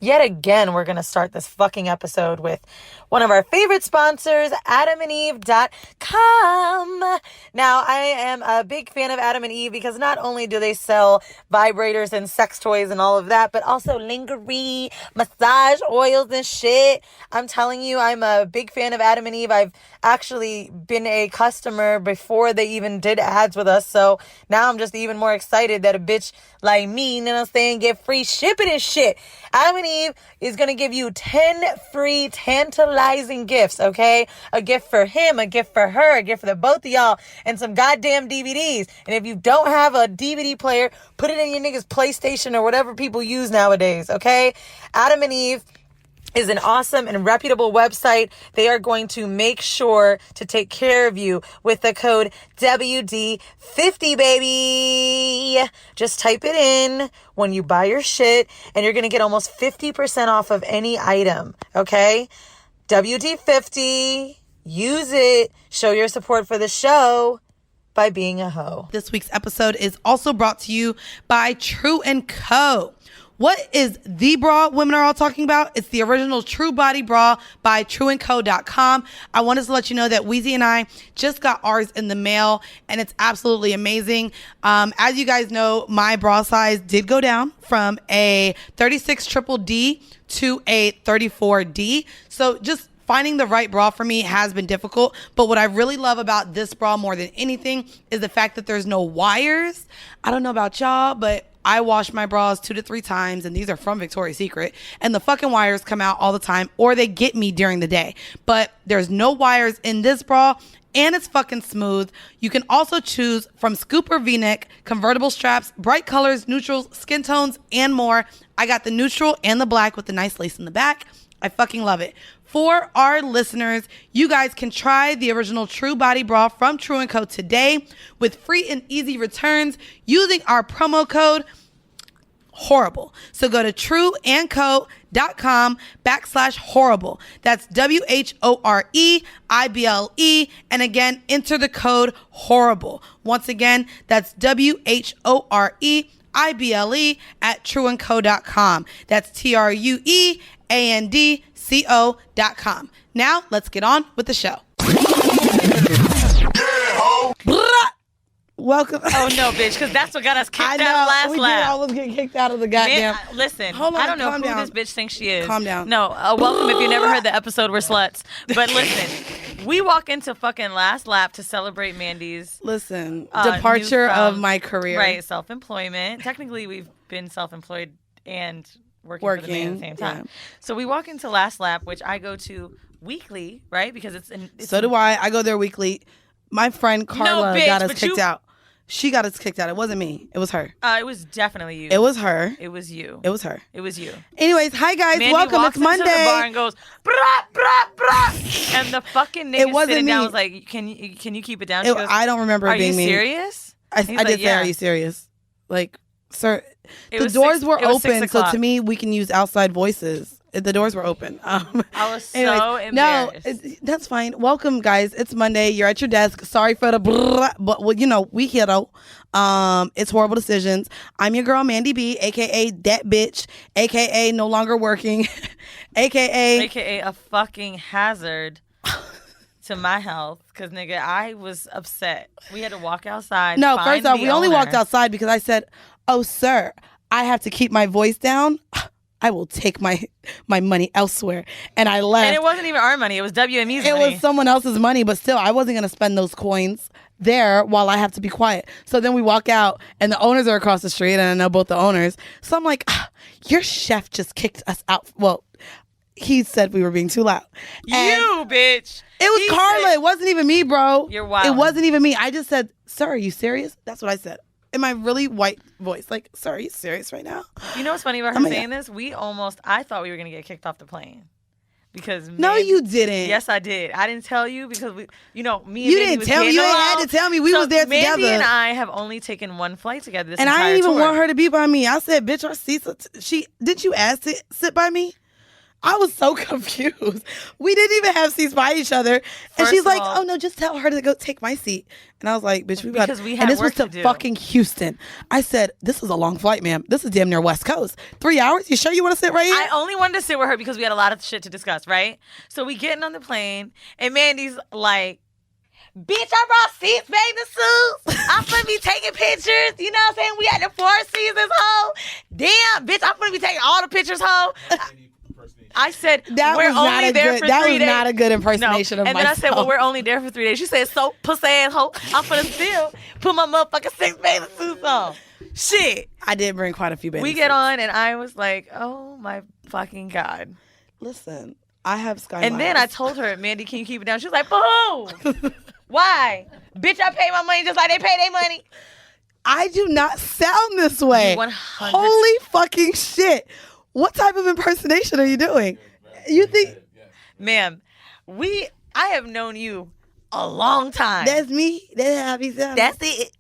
Yet again, we're going to start this fucking episode with one of our favorite sponsors, adamandeve.com. Now, I am a big fan of Adam and Eve because not only do they sell vibrators and sex toys and all of that, but also lingerie, massage oils and shit. I'm telling you, I'm a big fan of Adam and Eve. I've actually been a customer before they even did ads with us. So now I'm just even more excited that a bitch like me, you know what I'm saying, get free shipping and shit. Adam and Eve is going to give you 10 free tantalizing gifts, okay? A gift for him, a gift for her, a gift for the both of y'all, and some goddamn DVDs. And if you don't have a DVD player, put it in your niggas' PlayStation or whatever people use nowadays, okay? Adam and Eve is an awesome and reputable website. They are going to make sure to take care of you with the code WD50, baby. Just type it in when you buy your shit, and you're going to get almost 50% off of any item, okay? WD50, use it. Show your support for the show by being a hoe. This week's episode is also brought to you by True & Co. What is the bra women are all talking about? It's the original True Body Bra by trueandco.com. I wanted to let you know that Weezy and I just got ours in the mail, and it's absolutely amazing. As you guys know, my bra size did go down from a 36 triple D to a 34D. So just finding the right bra for me has been difficult, but what I really love about this bra more than anything is the fact that there's no wires. I don't know about y'all, but I wash my bras 2 to 3 times, and these are from Victoria's Secret, and the fucking wires come out all the time, or they get me during the day. But there's no wires in this bra, and it's fucking smooth. You can also choose from scooper V-neck, convertible straps, bright colors, neutrals, skin tones, and more. I got the neutral and the black with the nice lace in the back. I fucking love it. For our listeners, you guys can try the original True Body Bra from True & Co. today with free and easy returns using our promo code Whoreible. So go to trueandco.com/Whoreible. That's WHOREIBLE. And again, enter the code Whoreible. Once again, that's WHOREIBLE at trueandco.com. That's TRUEANDCO.com. Now, let's get on with the show. Welcome. Oh, no, bitch, because that's what got us kicked out last lap. We did almost get kicked out of the goddamn. Man, listen, Hold on, I don't know who down. this bitch thinks she is. Calm down. No, welcome if you never heard the episode, we're sluts. But listen, we walk into fucking last lap to celebrate Mandy's departure of my career. Right, self-employment. Technically, we've been self-employed and working for the man at the same time. Yeah. So we walk into last lap, which I go to weekly, right? Because it's so do I. I go there weekly. My friend Carla got us kicked out. She got us kicked out. It wasn't me. It was her. It was definitely you. It was her. It was you. It was her. It was you. Anyways, hi guys. Mandy welcome. Walks It's Monday. into the bar and goes, brah, brah, brah. And the fucking nigga sitting down was like, can you keep it down? She goes, I don't remember it being me. Are you serious? I did say, are you serious? Like, sir, the doors were open, so to me, we can use outside voices. The doors were open. I was so embarrassed. No, that's fine. Welcome, guys. It's Monday. You're at your desk. Sorry for the brrr, but well, you know, we here though. It's Whoreible Decisions. I'm your girl, Mandy B, a.k.a. that bitch, a.k.a. no longer working, a.k.a. a fucking hazard to my health. Because, nigga, I was upset. We had to walk outside. No, first off, we only walked outside because I said, oh, sir, I have to keep my voice down. I will take my money elsewhere. And I left. And it wasn't even our money. It was WME's money. It was someone else's money, but still, I wasn't going to spend those coins there while I have to be quiet. So then we walk out, and the owners are across the street, and I know both the owners. So I'm like, your chef just kicked us out. Well, he said we were being too loud. And you, bitch. It was Carla. It wasn't even me, bro. You're wild. It wasn't even me. I just said, sir, are you serious? That's what I said. In my really white voice. Like, sir, are you serious right now? You know what's funny about her saying this? I thought we were going to get kicked off the plane. Because no, you didn't. Yes, I did. I didn't tell you because me and you didn't tell me. You ain't had to tell me. We was there together. Mandy and I have only taken one flight together this and entire I didn't even tour. want her to be by me. I said, bitch, our seats. Did you ask to sit by me? I was so confused. We didn't even have seats by each other. And First she's of like, all- oh, no, just tell her to go take my seat. And I was like, bitch, Because we had and this was work to to do. fucking Houston. I said, this is a long flight, ma'am. This is damn near West Coast. 3 hours? You sure you want to sit right here? I only wanted to sit with her because we had a lot of shit to discuss, right? So we getting on the plane, and Mandy's like, bitch, I brought seats, bathing suits. I'm gonna be taking pictures. You know what I'm saying? We at the Four Seasons, ho. Damn, bitch, I'm gonna be taking all the pictures, ho. I said, That we're was not only a there good- for that 3 was days. not a good impersonation of And then I said, well, myself. we're only there for 3 days. She said, so pussy ass ho, I'm gonna still put my motherfucking 6 bathing suits on. Shit. I did bring quite a few babies. We get on, and I was like, oh my fucking God. Listen, I have Sky And then I Miles. told her, Mandy, can you keep it down? She was like, for who? Why? Bitch, I pay my money just like they pay their money. I do not sound this way. You 100 Holy fucking shit. What type of impersonation are you doing? You think Ma'am, I have known you a long time. that's me? That's how he sounds. That's it.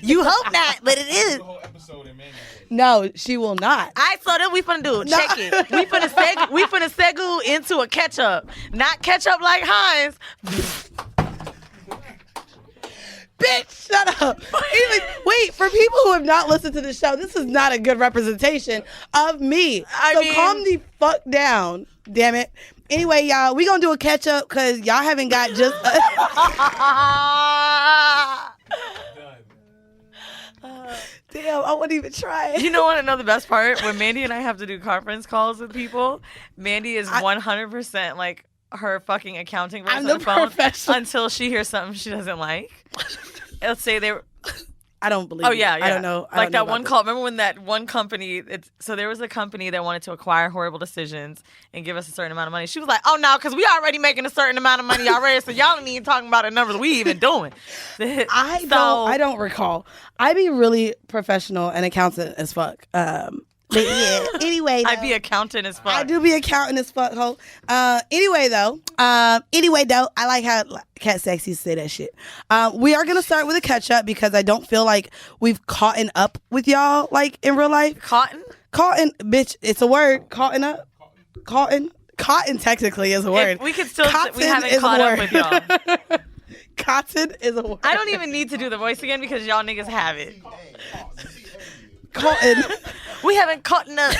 You hope not, but it is. The whole episode in Mandy. No, she will not. All right, so then we finna do. No. Check it. We finna segue into a ketchup. Not ketchup like Heinz. Bitch, shut up. Anyways, wait, for people who have not listened to the show, this is not a good representation of me. So calm the fuck down, damn it. Anyway, y'all, we gonna do a catch up because y'all haven't got just. Damn, I wouldn't even try it. You know what? Another best part when Mandy and I have to do conference calls with people, Mandy is 100% like her fucking accounting voice I'm on the the phone professional. until she hears something she doesn't like. Let's say they were. I don't believe Oh you. yeah. I don't know. I Like don't know that about one this. call. Remember when that one company? So there was a company that wanted to acquire Whoreible Decisions and give us a certain amount of money. She was like, "Oh no, because we already making a certain amount of money already, so y'all don't even talking about the numbers we even doing." I don't recall. I be really professional and accountant as fuck. But yeah. Anyway, I'd be accountant as fuck. I do be accountant as fuck, ho. Anyway though, I like how Cat Sexy say that shit. We are gonna start with a catch up because I don't feel like we've caught up with y'all like in real life. Cotton. Bitch, it's a word. Caught up. Cotton technically is a word. If we could still. We Cotton haven't is a caught up word. with y'all. Cotton is a word. I don't even need to do the voice again because y'all niggas have it. Cotton. We haven't caught up.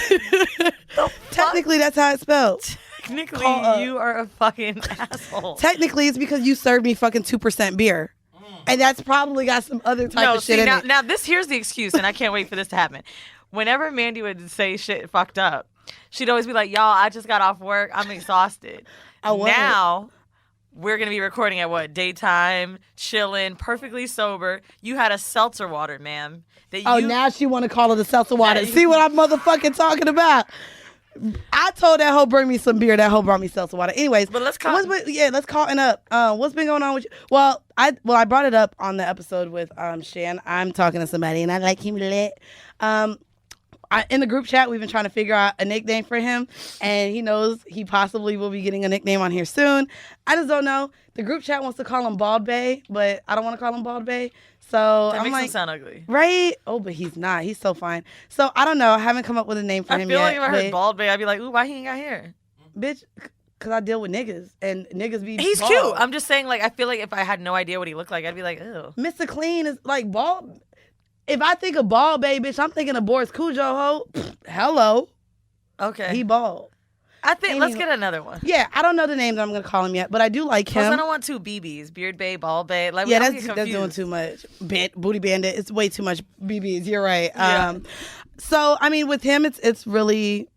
Technically, that's how it's spelled. Technically, Caught up. you are a fucking asshole. Technically, it's because you served me fucking 2% beer. And that's probably got some other type of shit in now, it. now here's the excuse, and I can't wait for this to happen. Whenever Mandy would say shit fucked up, she'd always be like, "Y'all, I just got off work. I'm exhausted." Now we're gonna be recording at what? Daytime, chilling, perfectly sober. You had a seltzer water, ma'am. Now she want to call it a seltzer water. That you- See what I'm motherfucking talking about? I told that hoe bring me some beer. That hoe brought me seltzer water. Anyways, But let's let's cotton up. What's been going on with you? Well, I brought it up on the episode with Shan. I'm talking to somebody and I like him lit. In the group chat, we've been trying to figure out a nickname for him, and he knows he possibly will be getting a nickname on here soon. I just don't know. The group chat wants to call him Bald Bay, but I don't want to call him Bald Bay. So That I'm makes like, him sound ugly. right? Oh, but he's not. He's so fine. So I don't know. I haven't come up with a name for I him feel yet. like if I heard but- bald bay, I'd be like, "Ooh, why he ain't got hair?" bitch, because I deal with niggas, and niggas be He's bald. cute. I'm just saying, like, I feel like if I had no idea what he looked like, I'd be like, "Ew." Mr. Clean is like bald. If I think of bald, baby, bitch, I'm thinking of Boris Cujo, ho. Hello. Okay. He bald. I think let's Anyway. get another one. Yeah, I don't know the name that I'm going to call him yet, but I do like Plus, I him. don't want two BBs, beard bay, bald bay. Like, Yeah, I'm that's getting doing confused. too much. Booty bandit. It's way too much BBs. You're right. Yeah. So I mean, with him, it's really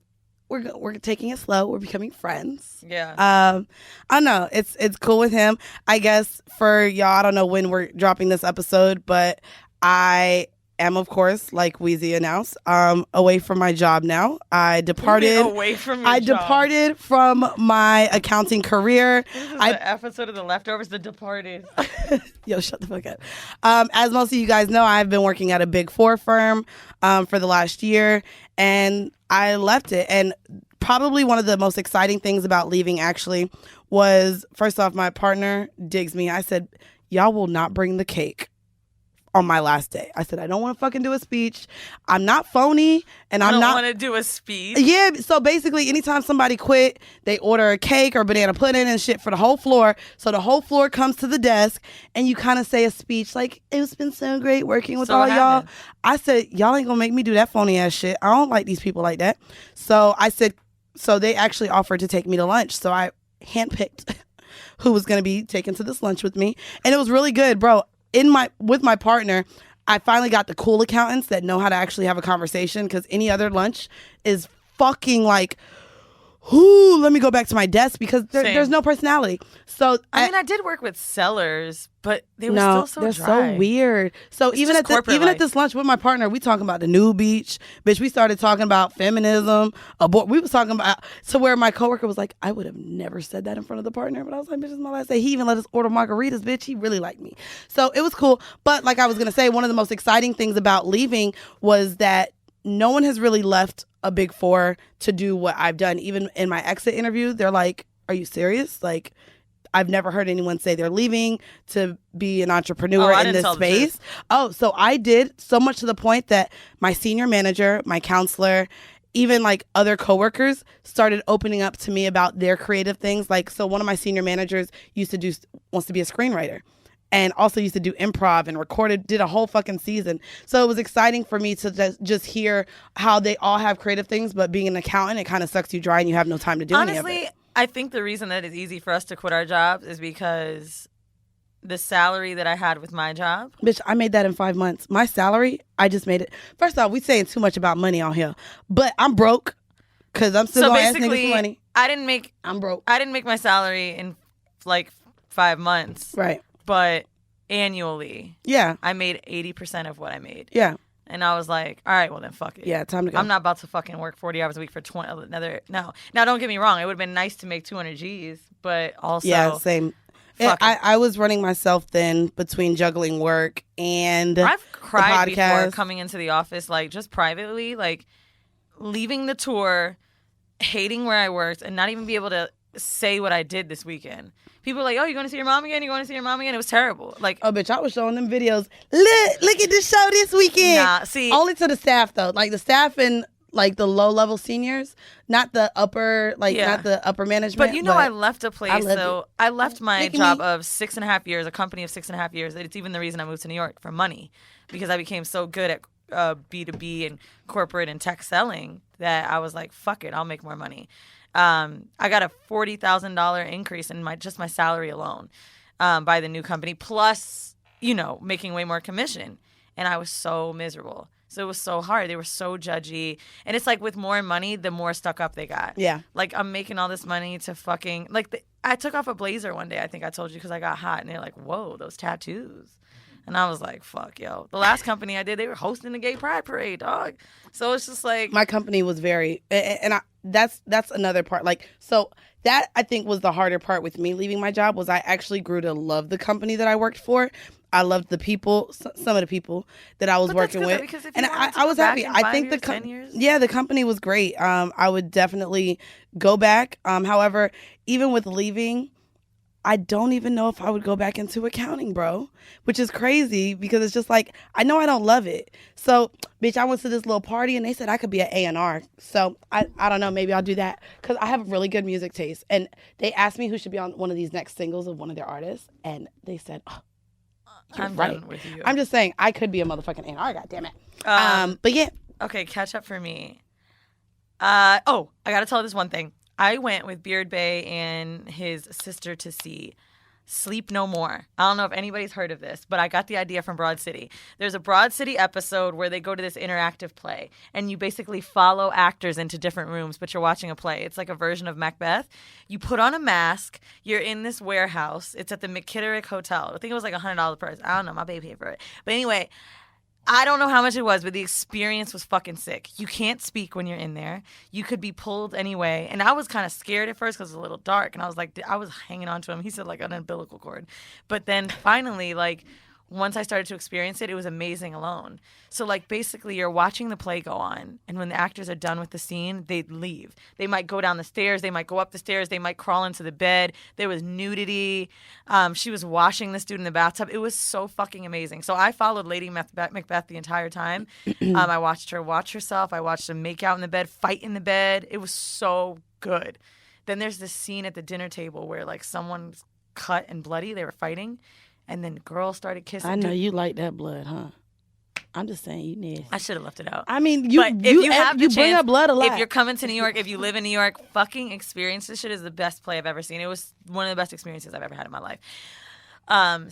we're taking it slow. We're becoming friends. Yeah. I don't know. It's cool with him. I guess for y'all, I don't know when we're dropping this episode, but I am, of course, like Wheezy announced, away from my job now. I departed. away from your I job. departed from my accounting career. This is I the episode of The Leftovers, The Departed. Yo, shut the fuck up. As most of you guys know, I've been working at a Big Four firm for the last year, and I left it. And probably one of the most exciting things about leaving, actually, was, first off, my partner digs me. I said, y'all will not bring the cake on my last day. I said, I don't want to fucking do a speech. I'm not phony, and I I'm not want to do a speech. Yeah, so basically anytime somebody quit, they order a cake or banana pudding and shit for the whole floor. So the whole floor comes to the desk and you kind of say a speech like, it's been so great working with all y'all. I said, y'all ain't gonna make me do that phony ass shit. I don't like these people like that. So I said, so they actually offered to take me to lunch. So I handpicked who was gonna be taken to this lunch with me. And it was really good, bro. With my partner, I finally got the cool accountants that know how to actually have a conversation, because any other lunch is fucking like, let me go back to my desk, because there's no personality. So I mean, I did work with sellers, but they were still so they're dry. so weird. So It's even just at this lunch with my partner, we talking about the new beach, bitch. We started talking about feminism, we was talking about, to where my coworker was like, I would have never said that in front of the partner, but I was like, bitch, it's my last day. He even let us order margaritas, bitch. He really liked me. So it was cool. But like I was gonna say, one of the most exciting things about leaving was that no one has really left a Big Four to do what I've done. Even in my exit interview, they're like, are you serious? Like, I've never heard anyone say they're leaving to be an entrepreneur in this space. So I did, so much to the point that my senior manager, my counselor, even like other coworkers started opening up to me about their creative things. Like, so one of my senior managers wants to be a screenwriter, and also used to do improv and did a whole fucking season. So it was exciting for me to just hear how they all have creative things, but being an accountant, it kind of sucks you dry and you have no time to do any of it. Honestly, I think the reason that it's easy for us to quit our jobs is because the salary that I had with my job. Bitch, I made that in 5 months. My salary, I just made it. First off, we saying too much about money out here, but I'm broke because I'm still going to ask niggas for money. I'm broke. I didn't make my salary in like 5 months. Right. But annually, yeah, I made 80% of what I made. Yeah. And I was like, all right, well then fuck it. Yeah, time to go. I'm not about to fucking work 40 hours a week for no. Now don't get me wrong, it would have been nice to make 200 G's, but also yeah, same. I was running myself then between juggling work and I've cried before coming into the office, like just privately, like leaving the tour, hating where I worked, and not even be able to say what I did this weekend. People are like, oh, you going to see your mom again? You going to see your mom again? It was terrible. Like, oh, bitch, I was showing them videos. Look at the show this weekend. Nah, see. Only to the staff, though. Like, the staff and, like, the low-level seniors. Not the upper, not the upper management. But I left a place, I left my job of 6.5 years, a company of 6.5 years. It's even the reason I moved to New York, for money. Because I became so good at B2B and corporate and tech selling that I was like, fuck it, I'll make more money. I got a $40,000 increase in my salary alone by the new company, plus, making way more commission. And I was so miserable. So it was so hard. They were so judgy. And it's like with more money, the more stuck up they got. Yeah. Like, I'm making all this money to fucking... Like, I took off a blazer one day, I think I told you, because I got hot. And they're like, whoa, those tattoos. And I was like, fuck, yo. The last company I did, they were hosting the gay pride parade, dog. So it's just like... My company was very... And that's another part. Like, so that, I think, was the harder part with me leaving my job, was I actually grew to love the company that I worked for. I loved the people, some of the people that I was working with. And I was happy. I think the company was great. I would definitely go back. However, even with leaving... I don't even know if I would go back into accounting, bro, which is crazy because it's just like, I know I don't love it. So, bitch, I went to this little party and they said I could be an A&R. So, I don't know, maybe I'll do that because I have really good music taste. And they asked me who should be on one of these next singles of one of their artists. And they said, oh, I'm right. Done with you. I'm just saying, I could be a motherfucking A&R, goddammit. But yeah. Okay, catch up for me. I got to tell this one thing. I went with Beard Bay and his sister to see Sleep No More. I don't know if anybody's heard of this, but I got the idea from Broad City. There's a Broad City episode where they go to this interactive play, and you basically follow actors into different rooms, but you're watching a play. It's like a version of Macbeth. You put on a mask. You're in this warehouse. It's at the McKitterick Hotel. I think it was like $100 per person. I don't know. My baby paid for it. But anyway... I don't know how much it was, but the experience was fucking sick. You can't speak when you're in there. You could be pulled anyway. And I was kind of scared at first because it was a little dark. And I was like, I was hanging on to him. He said like an umbilical cord. But then finally, like, once I started to experience it, it was amazing alone. So, like, basically, you're watching the play go on, and when the actors are done with the scene, they leave. They might go down the stairs, they might go up the stairs, they might crawl into the bed. There was nudity. She was washing this dude in the bathtub. It was so fucking amazing. So I followed Lady Macbeth the entire time. I watched her watch herself. I watched them make out in the bed, fight in the bed. It was so good. Then there's this scene at the dinner table where, like, someone's cut and bloody. They were fighting. And then girls started kissing. I know you like that blood, huh? I'm just saying you need. I should have left it out. I mean, you bring up blood a lot. If you're coming to New York, if you live in New York, fucking experience this shit is the best play I've ever seen. It was one of the best experiences I've ever had in my life.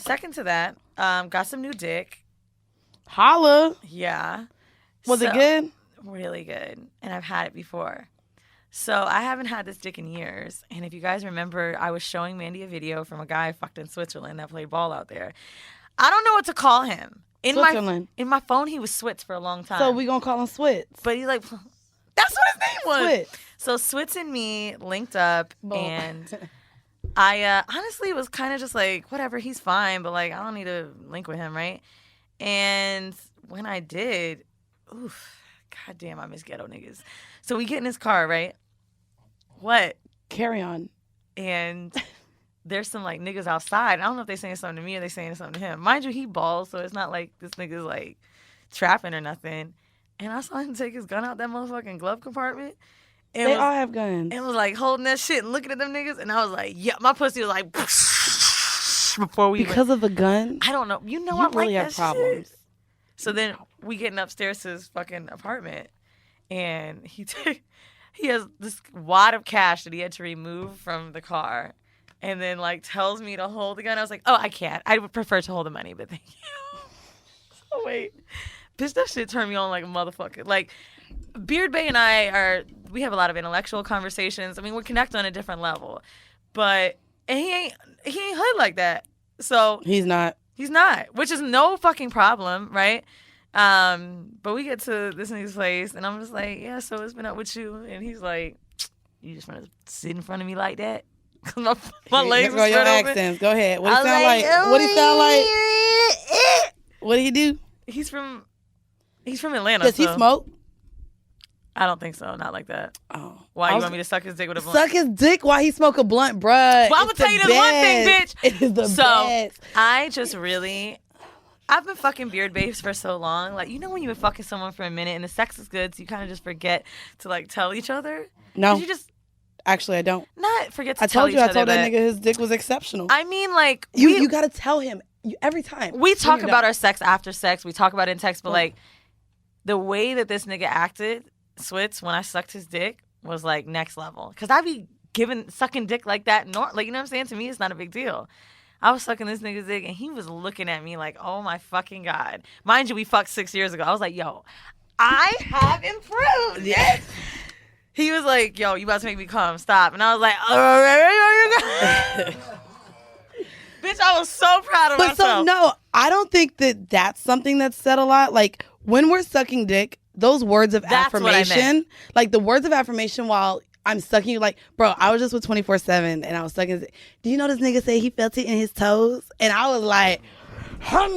Second to that, got some new dick. Holla. Yeah. Was it good? Really good. And I've had it before. So I haven't had this dick in years. And if you guys remember, I was showing Mandy a video from a guy I fucked in Switzerland that played ball out there. I don't know what to call him. In my phone, he was Switz for a long time. So we gonna call him Switz. But he's like, that's what his name was. Switz. So Switz and me linked up, and I honestly was kind of just like, whatever, he's fine, but like I don't need to link with him, right? And when I did, oof, goddamn, I miss ghetto niggas. So we get in his car, right? What? Carry on. And there's some like niggas outside. I don't know if they're saying something to me or they're saying something to him. Mind you, he balls, so it's not like this nigga's like trapping or nothing. And I saw him take his gun out that motherfucking glove compartment. And They all have guns. And was like holding that shit and looking at them niggas. And I was like, yeah, my pussy was like, before we because of the gun. I don't know. You know, You I really like have that problems. shit. So then we getting upstairs to his fucking apartment, and he has this wad of cash that he had to remove from the car, and then like tells me to hold the gun. I was like, oh, I can't. I would prefer to hold the money, but thank you. So wait, bitch, that shit turned me on like a motherfucker. Like Beard Bay and we have a lot of intellectual conversations. I mean, we connect on a different level, and he ain't hood like that. So He's not, which is no fucking problem, right? But we get to this nigga's place, and I'm just like, yeah, so it's been up with you, and he's like, you just want to sit in front of me like that? Cause my legs are spread open. Accents. Go ahead. What he sound like? What he sound like? What did he do? He's from Atlanta. Does he smoke? I don't think so. Not like that. Oh. Why you want me to suck his dick with a blunt? Suck his dick while he smoke a blunt, bruh. Well, I'm gonna tell you this one thing, bitch. It is the best. I've been fucking Beard Babes for so long. Like, you know when you've been fucking someone for a minute and the sex is good, so you kind of just forget to like tell each other? No. You just actually I don't. Not forget to tell each other. I told that nigga his dick was exceptional. I mean, like you gotta tell him every time. We talk about our sex after sex. We talk about it in text, but like the way that this nigga acted, Switz, when I sucked his dick was like next level. Cause I be sucking dick like that, like, you know what I'm saying? To me, it's not a big deal. I was sucking this nigga's dick, and he was looking at me like, oh my fucking God. Mind you, we fucked 6 years ago. I was like, yo, I have improved. Yes. He was like, yo, you about to make me come. Stop. And I was like, bitch, I was so proud of myself. So, no, I don't think that that's something that's said a lot. Like, when we're sucking dick, those words of affirmation, like the words of affirmation while I'm sucking you, like, bro, I was just with 24/7 and I was sucking. Do you know this nigga say he felt it in his toes? And I was like, I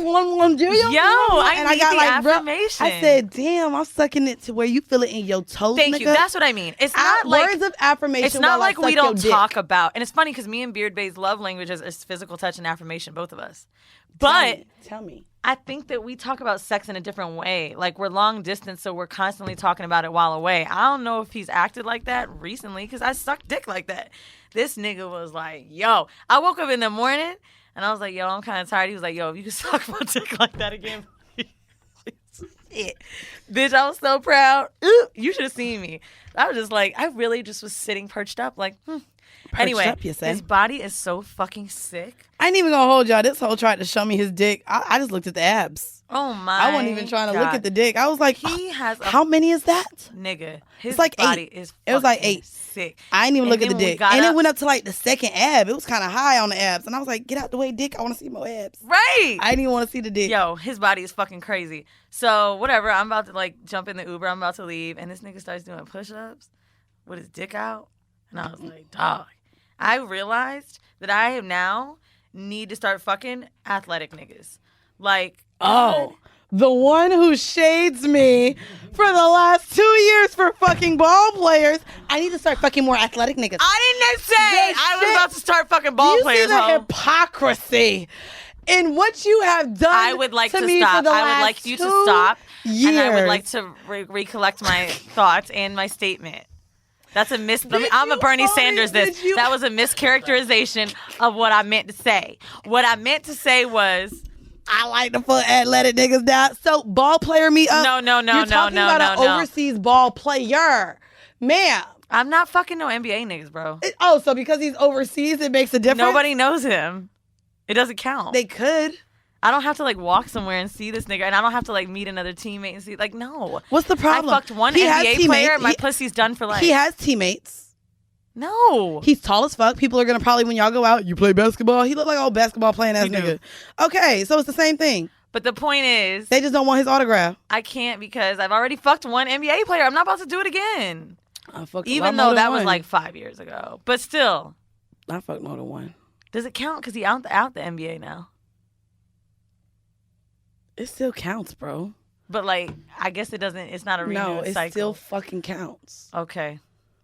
got like, affirmation. Bro, I said, damn, I'm sucking it to where you feel it in your toes. Thank nigga. You. That's what I mean. It's not like words of affirmation. It's not like we don't talk about, and it's funny because me and Beard Bay's love languages is physical touch and affirmation, both of us. But tell me. I think that we talk about sex in a different way. Like, we're long distance, so we're constantly talking about it while away. I don't know if he's acted like that recently because I sucked dick like that. This nigga was like, yo. I woke up in the morning, and I was like, yo, I'm kind of tired. He was like, yo, if you could suck my dick like that again. Shit. Bitch, I was so proud. Ooh, you should have seen me. I was just like, I really just was sitting perched up like, Anyway, up, you say? His body is so fucking sick. I ain't even gonna hold y'all. This hoe tried to show me his dick. I just looked at the abs. Oh my! I wasn't even trying to look at the dick. I was like, he has. How many is that? Nigga, his it's like body 8. is. It was like 8. Sick. I didn't even look at the dick, and it went up to like the second ab. It was kind of high on the abs, and I was like, "Get out the way, dick! I want to see more abs." Right. I didn't even want to see the dick. Yo, his body is fucking crazy. So whatever. I'm about to like jump in the Uber. I'm about to leave, and this nigga starts doing push-ups with his dick out, and I was like, dog. I realized that I now need to start fucking athletic niggas Like, oh, the one who shades me for the last 2 years for fucking ball players. I need to start fucking more athletic niggas. I didn't say I was about to start fucking ball players. You see the hypocrisy in what you have done. I would like to me stop. For the I would last like you to stop. years. And I would like to recollect my thoughts and my statement. That's a I'm a Bernie Sanders this. That was a mischaracterization of what I meant to say. What I meant to say was, I like to put athletic niggas down. So ball player me up. No. You're talking about an overseas ball player. Ma'am. I'm not fucking no NBA niggas, bro. So because he's overseas, it makes a difference? Nobody knows him. It doesn't count. They could. I don't have to like walk somewhere and see this nigga, and I don't have to like meet another teammate and see like no. What's the problem? I fucked one NBA player, and my pussy's done for life. He has teammates. No. He's tall as fuck. People are gonna probably, when y'all go out, you play basketball. He look like old basketball playing ass nigga. Okay, so it's the same thing. But the point is, they just don't want his autograph. I can't because I've already fucked one NBA player. I'm not about to do it again. I fucked even though that was like 5 years ago. But still, I fucked more than one. Does it count? Because he out the NBA now. It still counts, bro. But like, I guess it doesn't. It's not a renewed cycle. No, it still fucking counts. Okay.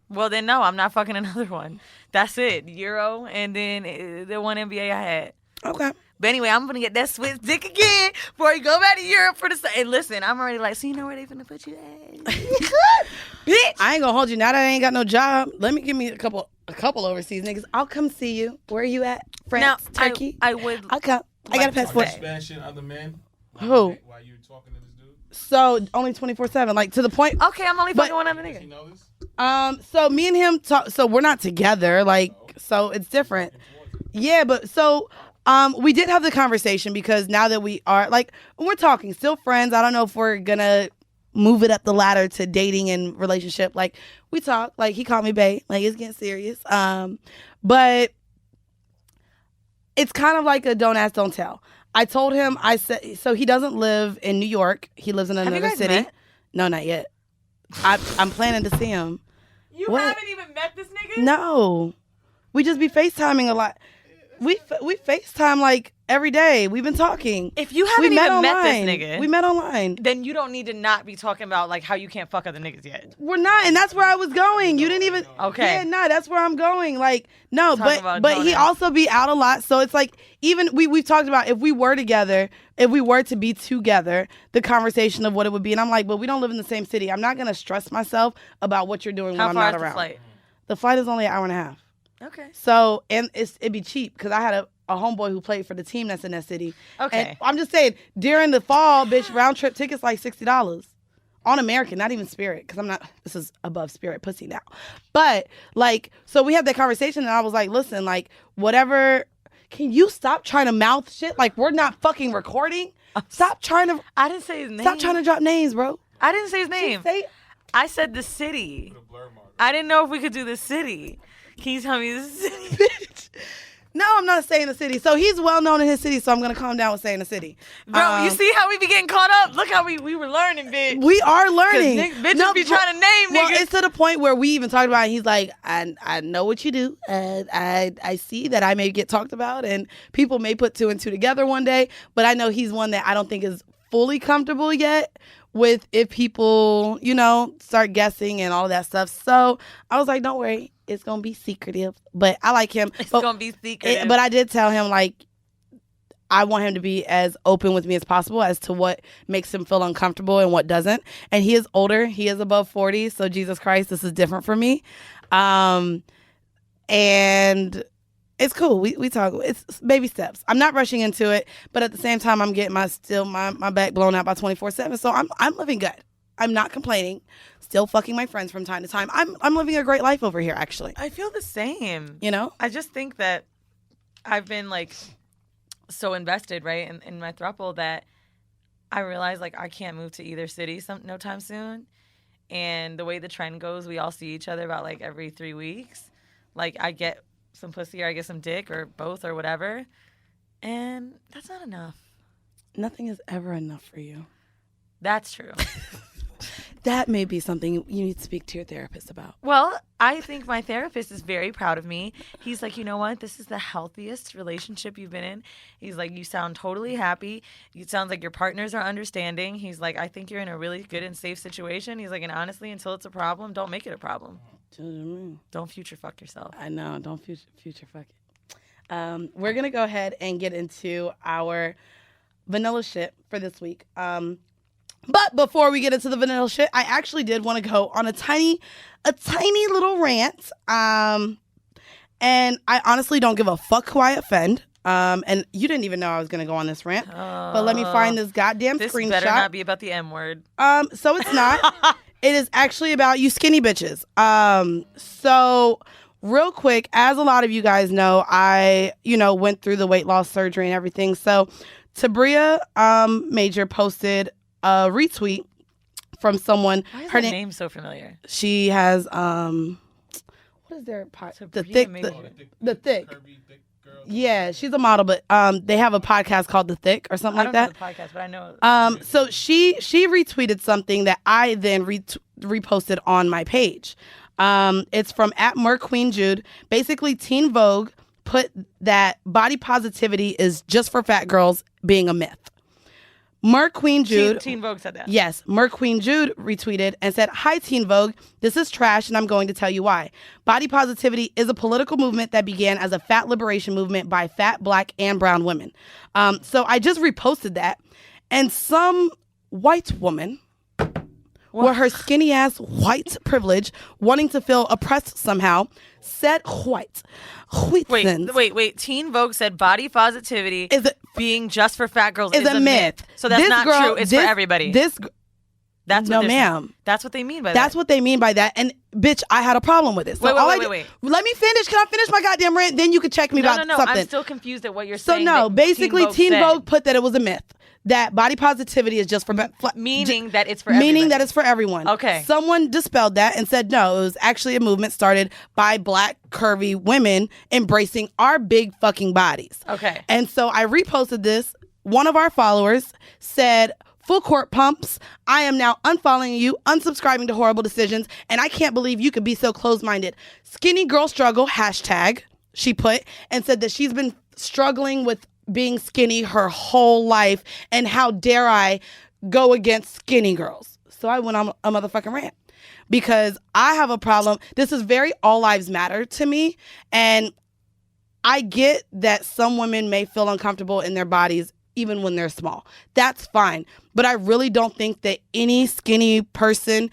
Well then, no, I'm not fucking another one. That's it. Euro, and then the one NBA I had. Okay. But anyway, I'm gonna get that Swiss dick again before you go back to Europe for the. And listen, I'm already like, so you know where they finna put you at, bitch. I ain't gonna hold you now that I ain't got no job. Let me give me a couple overseas niggas. I'll come see you. Where are you at? France, now, Turkey. I would. I'll come. I got a passport. Expansion other men. Who? While you talking to this dude? So only 24/7, like to the point. Okay, I'm only fucking one other nigga. Does he know this? So me and him talk. So we're not together. Like, so it's different. Yeah, but so we did have the conversation because now that we are like we're talking, still friends. I don't know if we're gonna move it up the ladder to dating and relationship. Like we talk. Like he called me bae. Like it's getting serious. But it's kind of like a don't ask, don't tell. I told him, I said, so he doesn't live in New York. He lives in another city. Met? No, not yet. I'm planning to see him. You haven't even met this nigga? No. We just be FaceTiming a lot. We FaceTime like every day. We've been talking. If you haven't even met this nigga, we met online. Then you don't need to not be talking about like how you can't fuck other niggas yet. We're not, and that's where I was going. You didn't even. Okay. Yeah, no, that's where I'm going. Like, no, but he also be out a lot. So it's like even we've talked about if we were together, if we were to be together, the conversation of what it would be. And I'm like, but we don't live in the same city. I'm not gonna stress myself about what you're doing when I'm not around. How far is the flight? The flight is only an hour and a half. Okay. So, and it'd be cheap because I had a homeboy who played for the team that's in that city. Okay. And I'm just saying, during the fall, bitch, round trip tickets like $60 on American, not even Spirit, because this is above Spirit pussy now. But like, so we had that conversation and I was like, listen, like, whatever, can you stop trying to mouth shit? Like, we're not fucking recording. Stop trying to. I didn't say his name. Stop trying to drop names, bro. I didn't say his name. I said the city. I didn't know if we could do the city. Can you tell me the city? Bitch. No, I'm not saying the city. So he's well known in his city, so I'm going to calm down with saying the city. Bro, you see how we be getting caught up? Look how we were learning, bitch. We are learning. Bitches be trying to name niggas. Well, it's to the point where we even talked about it. He's like, I know what you do. I see that I may get talked about, and people may put two and two together one day, but I know he's one that I don't think is fully comfortable yet with if people, start guessing and all of that stuff. So I was like, don't worry. It's going to be secretive, but I like him. It's going to be secretive. But I did tell him, like, I want him to be as open with me as possible as to what makes him feel uncomfortable and what doesn't. And he is older. He is above 40. So Jesus Christ, this is different for me. And it's cool. We talk. It's baby steps. I'm not rushing into it, but at the same time, I'm getting my back blown out by 24/7. So I'm living good. I'm not complaining. Still fucking my friends from time to time. I'm living a great life over here, actually. I feel the same. I just think that I've been like so invested, right, in my throuple that I realize like I can't move to either city no time soon. And the way the trend goes, we all see each other about like every 3 weeks. Like I get some pussy or I get some dick or both or whatever. And that's not enough. Nothing is ever enough for you. That's true. that may be something you need to speak to your therapist about. Well, I think my therapist is very proud of me. He's like, you know what? This is the healthiest relationship you've been in. He's like, you sound totally happy. It sounds like your partners are understanding. He's like, I think you're in a really good and safe situation. He's like, and honestly, until it's a problem, don't make it a problem. Don't future fuck yourself. I know. Don't future fuck it. We're going to go ahead and get into our vanilla shit for this week. But before we get into the vanilla shit, I actually did want to go on a tiny little rant. And I honestly don't give a fuck who I offend. And you didn't even know I was going to go on this rant. But let me find this goddamn screenshot. This better not be about the M word. So it's not. It is actually about you skinny bitches. So real quick, as a lot of you guys know, I, went through the weight loss surgery and everything. So Tabria Major posted a retweet from someone. Why is her name so familiar? She has what is their podcast? The thick. Curvy, thick girl. Yeah, she's a model, but they have a podcast called The Thick or something like that. I don't know the podcast, but I know. So she retweeted something that I then reposted on my page. It's from @MerQueenJude. Basically, Teen Vogue put that body positivity is just for fat girls being a myth. Queen Jude. Teen Vogue said that. Yes. Queen Jude retweeted and said, "Hi, Teen Vogue. This is trash, and I'm going to tell you why. Body positivity is a political movement that began as a fat liberation movement by fat, black, and brown women." So I just reposted that, and some white woman, with her skinny ass white privilege, wanting to feel oppressed somehow, said white. Wait. Teen Vogue said body positivity is being just for fat girls is a myth. So that's not true. It's for everybody. That's what ma'am. That's what they mean by that. That's what they mean by that. And bitch, I had a problem with it. So wait. Let me finish. Can I finish my goddamn rant? Then you can check me about something. I'm still confused at what you're saying. So no, basically Teen Vogue put that it was a myth. That body positivity is just for meaning that it's for everybody. Meaning that it's for everyone. Okay. Someone dispelled that and said no, it was actually a movement started by black curvy women embracing our big fucking bodies. Okay. And so I reposted this. One of our followers said, "Full court pumps. I am now unfollowing you, unsubscribing to Whoreible Decisions, and I can't believe you could be so close-minded. Skinny girl struggle, hashtag," she put, and said that she's been struggling with being skinny her whole life, and how dare I go against skinny girls. So I went on a motherfucking rant because I have a problem. This is very all lives matter to me, and I get that some women may feel uncomfortable in their bodies even when they're small. That's fine, but I really don't think that any skinny person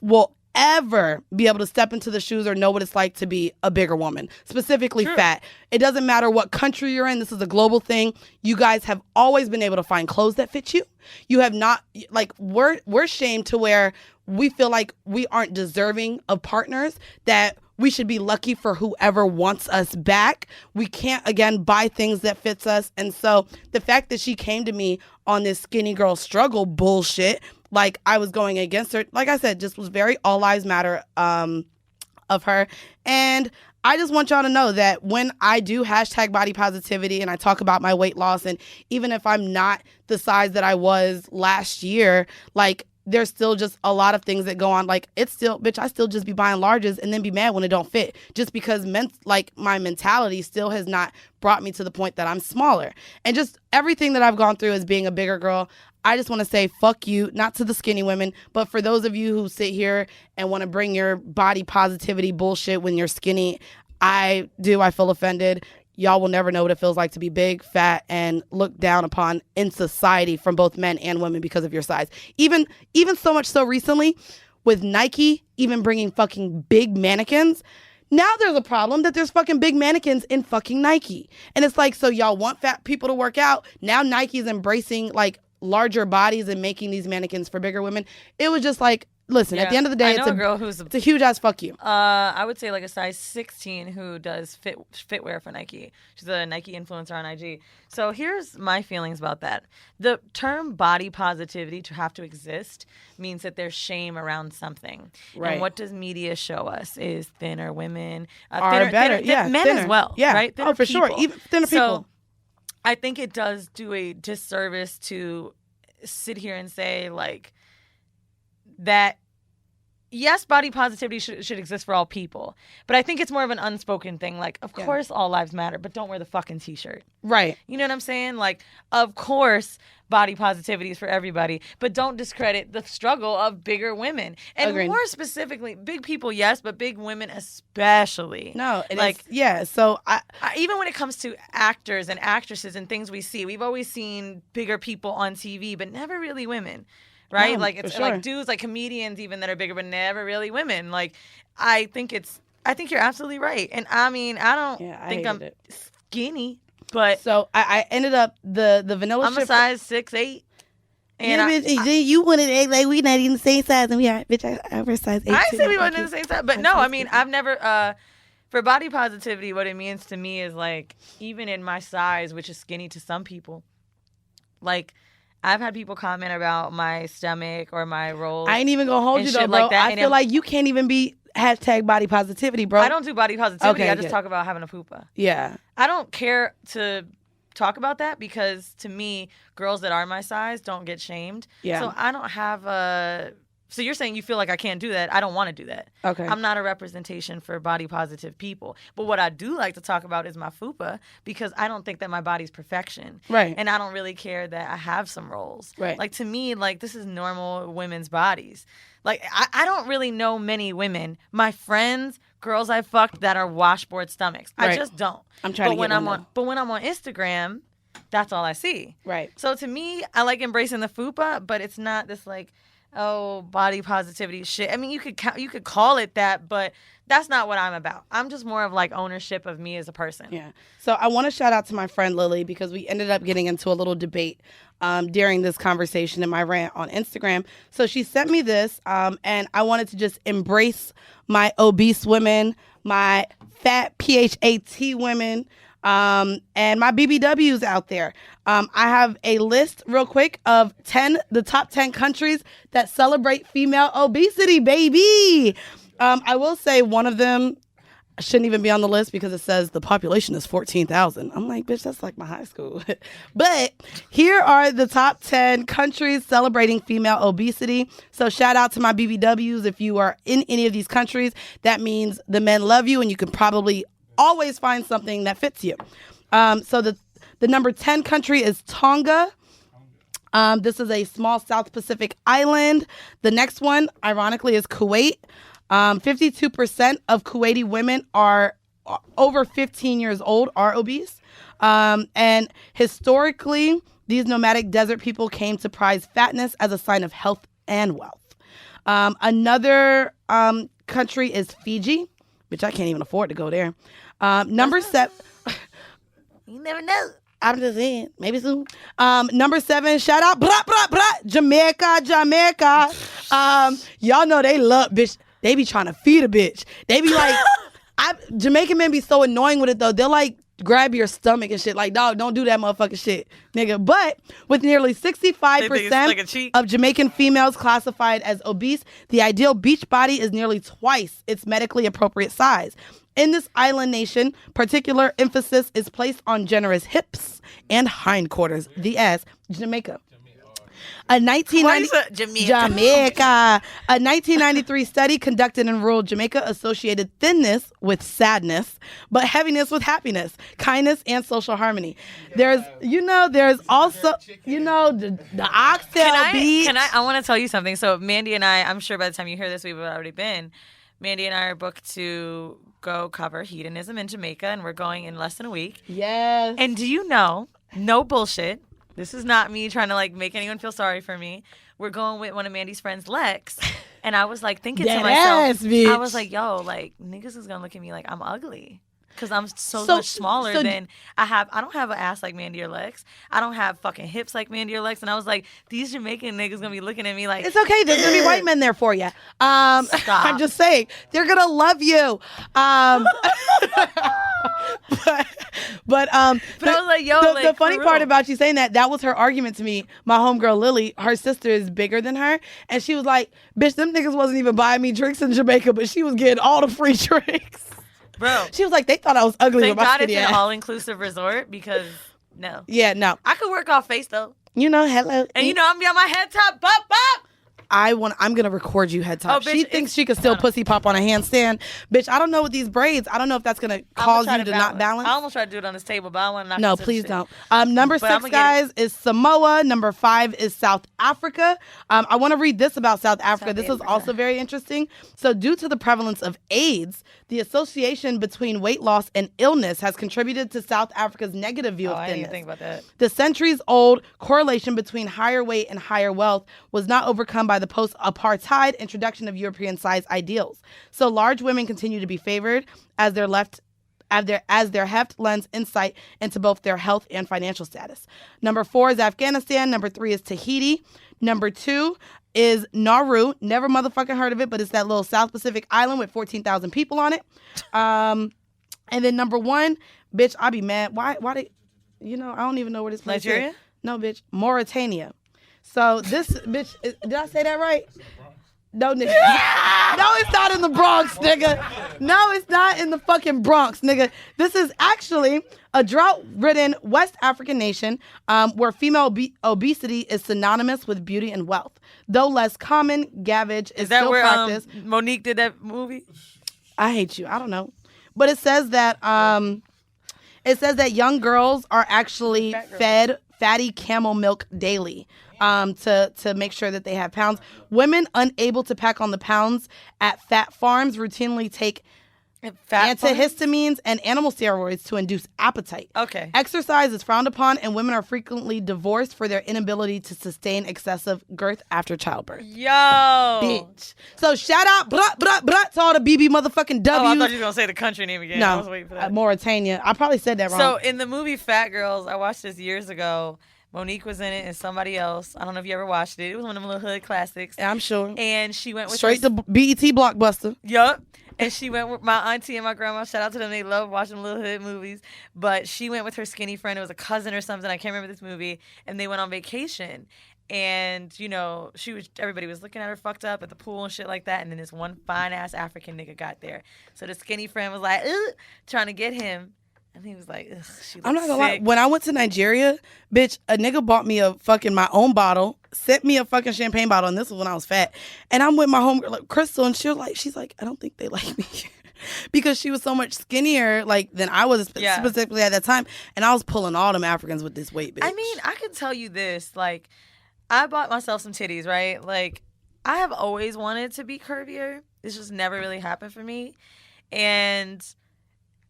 will ever be able to step into the shoes or know what it's like to be a bigger woman, specifically fat. It doesn't matter what country you're in. This is a global thing. You guys have always been able to find clothes that fit you. You have not, we're shamed to where we feel like we aren't deserving of partners, that we should be lucky for whoever wants us back. We can't, again, buy things that fits us. And so the fact that she came to me on this skinny girl struggle bullshit, like I was going against her, like I said, just was very all lives matter of her. And I just want y'all to know that when I do hashtag body positivity and I talk about my weight loss, and even if I'm not the size that I was last year, like there's still just a lot of things that go on. Like it's still, bitch, I still just be buying larges and then be mad when it don't fit, just because my mentality still has not brought me to the point that I'm smaller. And just everything that I've gone through as being a bigger girl, I just want to say fuck you, not to the skinny women, but for those of you who sit here and want to bring your body positivity bullshit when you're skinny, I feel offended. Y'all will never know what it feels like to be big, fat, and looked down upon in society from both men and women because of your size. Even so much so recently with Nike even bringing fucking big mannequins. Now there's a problem that there's fucking big mannequins in fucking Nike. And it's like, so y'all want fat people to work out. Now Nike's embracing like larger bodies and making these mannequins for bigger women. It was just like, listen, at the end of the day, it's a girl who's it's a huge ass fuck you. I would say like a size 16 who does fitwear for Nike. She's a Nike influencer on IG. So here's my feelings about that. The term body positivity to have to exist means that there's shame around something. Right. And what does media show us is thinner women are better. Men thinner. as well. Yeah. Right? Thinner for people. sure. Even thinner people. So I think it does do a disservice to sit here and say like that yes, body positivity should exist for all people. But I think it's more of an unspoken thing. Like, of course, all lives matter, but don't wear the fucking t-shirt. Right. You know what I'm saying? Like, of course, body positivity is for everybody, but don't discredit the struggle of bigger women. And Agreed. more specifically, big people, yes, but big women especially. No, like, so even when it comes to actors and actresses and things we see, we've always seen bigger people on TV, but never really women. Right? No, like, it's like dudes, like comedians even that are bigger, but never really women. Like, I think you're absolutely right. And I mean, I don't think I'm skinny, but. So I ended up, the vanilla I'm a size 6'8". And you wanted to act like we not even the same size, and we are, bitch, I wear size 8. I said we wasn't in the same size, but no, I mean, I've never, for body positivity, what it means to me is like, even in my size, which is skinny to some people, like, I've had people comment about my stomach or my rolls. I ain't even gonna hold you though, bro. Like that. I feel like you can't even be #body positivity, bro. I don't do body positivity. I just talk about having a poopa. Yeah. I don't care to talk about that because to me, girls that are my size don't get shamed. Yeah. So I don't have a. So you're saying you feel like I can't do that. I don't want to do that. Okay. I'm not a representation for body positive people. But what I do like to talk about is my fupa because I don't think that my body's perfection. Right. And I don't really care that I have some rolls. Right. Like to me, like this is normal women's bodies. Like I don't really know many women, my friends, girls I fucked that are washboard stomachs. Right. I just don't. I'm trying to get one. But when I'm on Instagram, that's all I see. Right. So to me, I like embracing the fupa, but it's not this like, oh, body positivity shit. I mean, you could call it that, but that's not what I'm about. I'm just more of like ownership of me as a person. Yeah. So I want to shout out to my friend Lily because we ended up getting into a little debate during this conversation in my rant on Instagram. So she sent me this, and I wanted to just embrace my obese women, my fat PHAT women, and my BBWs out there. I have a list real quick of the top 10 countries that celebrate female obesity, baby. I will say one of them shouldn't even be on the list because it says the population is 14,000. I'm like, bitch, that's like my high school. But here are the top 10 countries celebrating female obesity. So shout out to my BBWs. If you are in any of these countries, that means the men love you and you can probably always find something that fits you. So the number 10 country is Tonga. This is a small South Pacific island. The next one, ironically, is Kuwait. 52% of Kuwaiti women are over 15 years old are obese. And historically, these nomadic desert people came to prize fatness as a sign of health and wealth. Another country is Fiji, which I can't even afford to go there. Number 7. You never know. I'm just saying, maybe soon. Number 7, shout out, Jamaica. Y'all know they love, bitch. They be trying to feed a bitch. They be like, Jamaican men be so annoying with it though. They'll like grab your stomach and shit. Like, dog, don't do that motherfucking shit, nigga. But with nearly 65% of Jamaican females classified as obese, the ideal beach body is nearly twice its medically appropriate size. In this island nation, particular emphasis is placed on generous hips and hindquarters, the ass, Jamaica. A 1993 study conducted in rural Jamaica associated thinness with sadness, but heaviness with happiness, kindness, and social harmony. There's also, the oxtail beach. I want to tell you something. So Mandy and I'm sure by the time you hear this, we've already been. Mandy and I are booked to go cover hedonism in Jamaica, and we're going in less than a week. Yes. And do you know, no bullshit, this is not me trying to like make anyone feel sorry for me. We're going with one of Mandy's friends, Lex. And I was like thinking to myself, I was like, yo, like niggas is gonna look at me like I'm ugly. Because I'm so much smaller than I don't have an ass like Mandy or Lex. I don't have fucking hips like Mandy or Lex. And I was like, these Jamaican niggas gonna be looking at me like, it's okay. There's gonna be white men there for you. Stop. I'm just saying they're gonna love you. But I was like, yo, the funny part about you saying that was her argument to me. My homegirl Lily, her sister is bigger than her, and she was like, bitch, them niggas wasn't even buying me drinks in Jamaica, but she was getting all the free drinks. Bro, she was like, they thought I was ugly. Thank God it's an all-inclusive resort because no. Yeah, no. I could work off face though. Hello. And I'm be on my head top, bop. I'm gonna record you head top. Oh, bitch, she thinks she could still pussy pop on a handstand. Bitch, I don't know with these braids. I don't know if that's gonna cause you to not balance. I almost tried to do it on this table, but I want to knock No, into the please shit. don't. Number 6, guys, is Samoa. Number 5 is South Africa. I want to read this about South Africa. This is also very interesting. So due to the prevalence of AIDS, the association between weight loss and illness has contributed to South Africa's negative view of I thinness. didn't even think about that. The centuries-old correlation between higher weight and higher wealth was not overcome by the post-apartheid introduction of European size ideals. So large women continue to be favored as their heft lends insight into both their health and financial status. Number 4 is Afghanistan. Number 3 is Tahiti. Number 2 is Nauru. Never motherfucking heard of it, but it's that little South Pacific island with 14,000 people on it. And then number 1, bitch, I be mad. Why they, I don't even know where this place Nigeria? is. No, bitch, Mauritania. So this, bitch, did I say that right? No, nigga. No, it's not in the Bronx, nigga. No, it's not in the fucking Bronx, nigga. This is actually a drought-ridden West African nation where female obesity is synonymous with beauty and wealth. Though less common, gavage is that still where practiced. Monique did that movie? I hate you. I don't know. But it says that young girls are actually fed fatty camel milk daily to make sure that they have pounds. Women unable to pack on the pounds at fat farms routinely take antihistamines and animal steroids to induce appetite. Okay. Exercise is frowned upon, and women are frequently divorced for their inability to sustain excessive girth after childbirth. Yo. Bitch. So shout out to all the BB motherfucking W's. Oh, I thought you were going to say the country name again. I was No, waiting for that. Mauritania. I probably said that wrong. So in the movie Fat Girls, I watched this years ago. Monique was in it and somebody else. I don't know if you ever watched it. It was one of them little hood classics. I'm sure. And she went with Straight to BET Blockbuster. Yup. And she went with my auntie and my grandma. Shout out to them. They love watching little hood movies. But she went with her skinny friend. It was a cousin or something. I can't remember this movie. And they went on vacation. And, everybody was looking at her fucked up at the pool and shit like that. And then this one fine-ass African nigga got there. So the skinny friend was like, ugh, trying to get him. And he was like, ugh, she looks I'm not gonna lie. sick. When I went to Nigeria, bitch, a nigga bought me a fucking my own bottle, sent me a fucking champagne bottle, and this was when I was fat. And I'm with my homegirl, like, Crystal, and she's like, I don't think they like me. Because she was so much skinnier, than I was specifically at that time. And I was pulling all them Africans with this weight, bitch. I mean, I can tell you this. I bought myself some titties, right? I have always wanted to be curvier. This just never really happened for me. And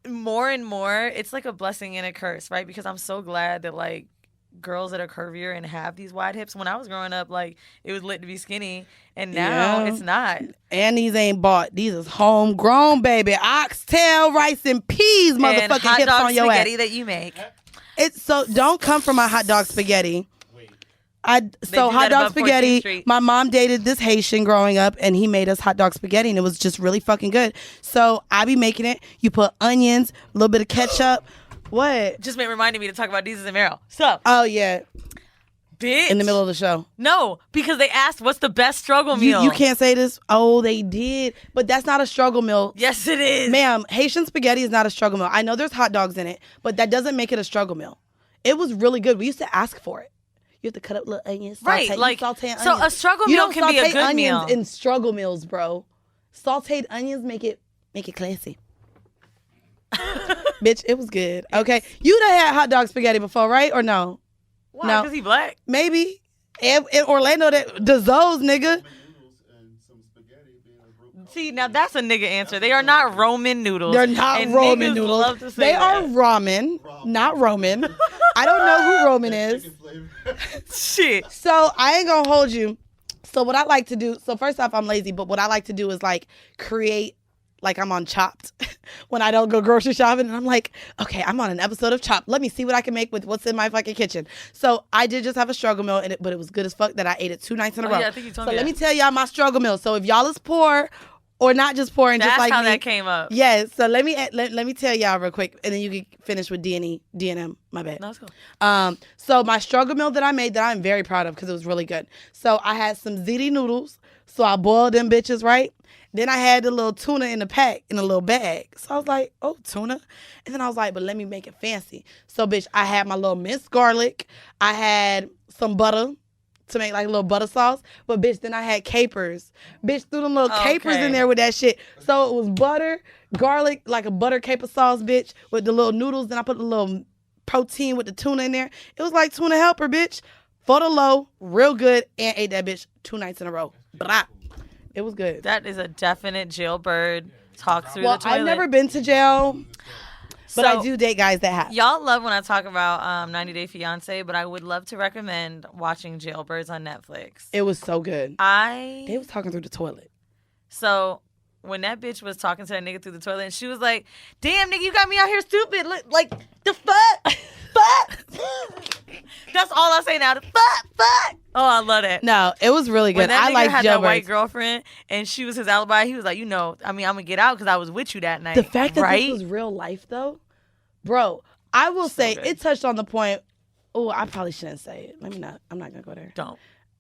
more and more, it's like a blessing and a curse, right? Because I'm so glad that, girls that are curvier and have these wide hips. When I was growing up, it was lit to be skinny. And now it's not. And these ain't bought. These is homegrown, baby. Oxtail, rice, and peas, motherfucking and hot hips dog on your ass. spaghetti that you make. Don't come from my hot dog spaghetti. do Hot that dog above 14th spaghetti. Street. My mom dated this Haitian growing up, and he made us hot dog spaghetti, and it was just really fucking good. So I be making it. You put onions, a little bit of ketchup. What? Just reminded me to talk about Jesus and Meryl. So, Oh yeah, bitch. in the middle of the show. No, because they asked what's the best struggle meal. You can't say this. Oh, they did, but that's not a struggle meal. Yes, it is. Ma'am, Haitian spaghetti is not a struggle meal. I know there's hot dogs in it, but that doesn't make it a struggle meal. It was really good. We used to ask for it. You have to cut up little onions. Right, saute onions. so a struggle You meal don't can be a saute good onions meal. in struggle meals, bro. Sauteed onions make it classy. Bitch, it was good. Okay, you done had hot dog spaghetti before, right? Or no? Why? No. Because he black? Maybe. In Orlando, DeZoe's, nigga. See, now that's a nigga answer. They are not Roman noodles. They're not and Roman niggas noodles. love to say They that. are ramen, not Roman. I don't know who Roman is. Shit. So I ain't gonna hold you. So what I like to do, so first off, I'm lazy, but what I like to do is create, I'm on Chopped when I don't go grocery shopping, and I'm like, okay, I'm on an episode of Chopped. Let me see what I can make with what's in my fucking kitchen. So I did just have a struggle meal, but it was good as fuck that I ate it 2 nights in a row. Yeah, I think you told so me let that. me tell y'all my struggle meal. So if y'all is poor or not just poor and That's just like how me, that came up. yes. So let me tell y'all real quick, and then you can finish with D&M. My bad. No, it's cool. So my struggle meal that I made that I'm very proud of because it was really good. So I had some ziti noodles. So I boiled them bitches, right? Then I had the little tuna in the pack, in a little bag. So I was like, oh, tuna. And then I was like, but let me make it fancy. So, bitch, I had my little minced garlic. I had some butter, to make like a little butter sauce. But bitch, then I had capers. Bitch threw them little capers in there with that shit. So it was butter, garlic, like a butter caper sauce, bitch, with the little noodles. Then I put the little protein with the tuna in there. It was like tuna helper, bitch. For the low, real good, and ate that bitch 2 nights in a row. Blah. It was good. That is a definite jailbird talk through the toilet. I've never been to jail. But I do date guys that have. Y'all love when I talk about 90 Day Fiance, but I would love to recommend watching Jailbirds on Netflix. It was so good. They was talking through the toilet. So when that bitch was talking to that nigga through the toilet, and she was like, damn, nigga, you got me out here stupid. Look, like, the fuck? Fuck? That's all I say now. The fuck? Oh, I love that. No, it was really good. When that I nigga like had Jailbirds. that white girlfriend, and she was his alibi, he was like, I'm going to get out because I was with you that night. The fact that this was real life, though. Bro, I will say it touched on the point. Oh, I probably shouldn't say it. Let me not. I'm not going to go there. Don't.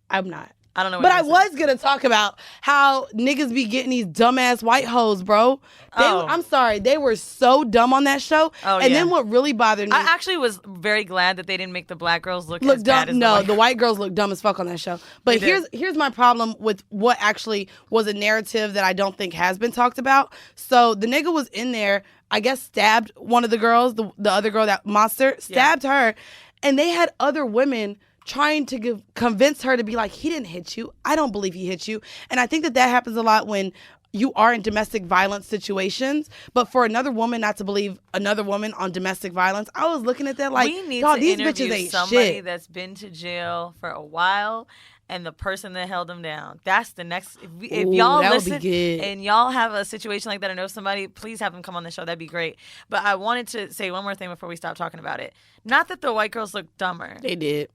I'm not. I don't know what But I was going to talk about how niggas be getting these dumbass white hoes, bro. I'm sorry. They were so dumb on that show. Then what really bothered me. I actually was very glad that they didn't make the black girls look as dumb. bad as the white girls look dumb as fuck on that show. But here's my problem with what actually was a narrative that I don't think has been talked about. So the nigga was in there, I guess stabbed one of the girls, the other girl, that monster, stabbed her. And they had other women trying to convince her to be like, he didn't hit you. I don't believe he hit you. And I think that happens a lot when you are in domestic violence situations. But for another woman not to believe another woman on domestic violence, I was looking at that like, we need dog, to these interview bitches ain't somebody shit. That's been to jail for a while and the person that held them down. That's the next. If y'all listen and y'all have a situation like that or know somebody, please have them come on the show. That'd be great. But I wanted to say one more thing before we stop talking about it. Not that the white girls look dumber. They did.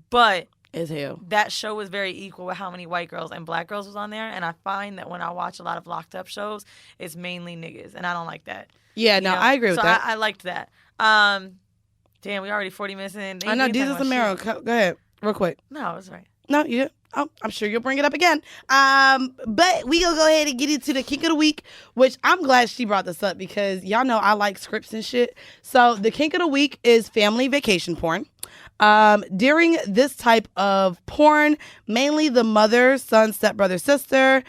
But as hell, that show was very equal with how many white girls and black girls was on there. And I find that when I watch a lot of locked up shows, it's mainly niggas. And I don't like that. Yeah, no, I agree with that. I liked that. Damn, we already 40 minutes in. I know, Jesus Amaro. Go ahead, real quick. No, it's right. No, you. Oh, I'm sure you'll bring it up again. But we gonna go ahead and get into the kink of the week, which I'm glad she brought this up because y'all know I like scripts and shit. So the kink of the week is family vacation porn. During this type of porn, mainly the mother, son, stepbrother, sister,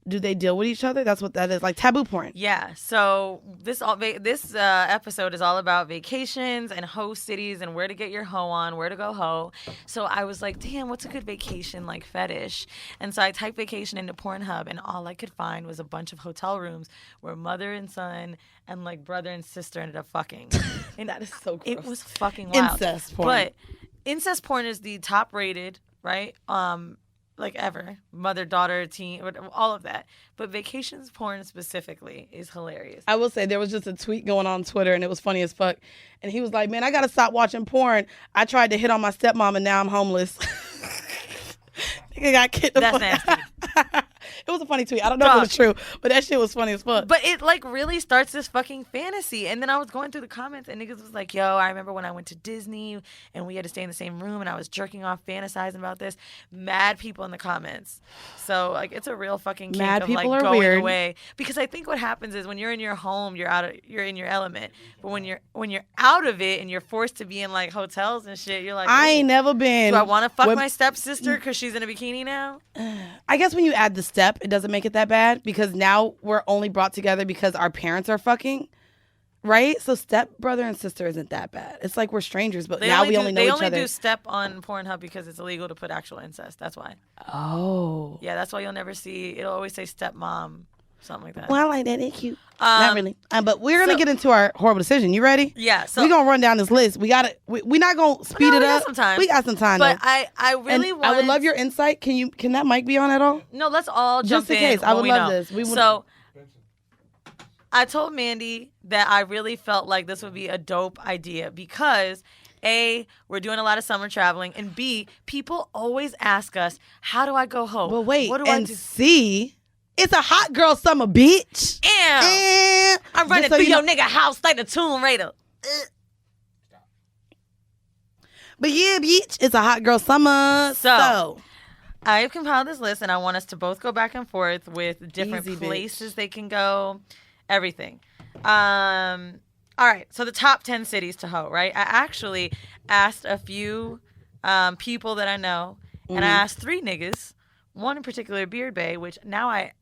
do they deal with each other? That's what that is, like taboo porn. Yeah. So this episode is all about vacations and host cities and where to get your hoe on, where to go hoe. So I was like, damn, what's a good vacation like fetish? And so I typed vacation into Pornhub, and all I could find was a bunch of hotel rooms where mother and son and like brother and sister ended up fucking. And that is so gross. It was fucking wild. Incest porn. But incest porn is the top rated, right? Like ever, mother, daughter, teen, all of that. But vacations porn specifically is hilarious. I will say there was just a tweet going on Twitter and it was funny as fuck. And he was like, man, I got to stop watching porn. I tried to hit on my stepmom and now I'm homeless. Nigga got kicked the fuck. That's nasty. It was a funny tweet. I don't know if it was true, but that shit was funny as fuck. But it like really starts this fucking fantasy. And then I was going through the comments and niggas was like, yo, I remember when I went to Disney and we had to stay in the same room and I was jerking off fantasizing about this. Mad people in the comments. So like it's a real fucking kink Mad of people like are going weird. away. Because I think what happens is when you're in your home, you're in your element. But when you're out of it and you're forced to be in like hotels and shit, you're like, I ain't never been. Do I want to fuck my stepsister because she's in a bikini now? I guess when you add the step, it doesn't make it that bad because now we're only brought together because our parents are fucking, right? So step brother and sister isn't that bad. It's like we're strangers, but now we only know each other. They only do step on Pornhub because it's illegal to put actual incest. That's why. Oh. Yeah, that's why you'll never see. It'll always say stepmom, something like that. Well, I like that. It's cute. Not really. But we're gonna get into our horrible decision. You ready? Yeah. So we're gonna run down this list. We got it. We're not gonna speed it up. Got some time. We got some time. But though. I really want. I would love your insight. Can that mic be on at all? No, let's all jump in. Just in case. I would love this. So I told Mandy that I really felt like this would be a dope idea because A, we're doing a lot of summer traveling, and B, people always ask us, how do I go home? But wait, what do I do? C, it's a hot girl summer, bitch. Damn. I'm running through your nigga house like the Tomb Raider. But yeah, bitch, it's a hot girl summer. So I've compiled this list, and I want us to both go back and forth with different Easy, places they can go, everything. All right, so the top 10 cities to hoe, right? I actually asked a few people that I know, and I asked 3 niggas, one in particular, Beard Bay, which now I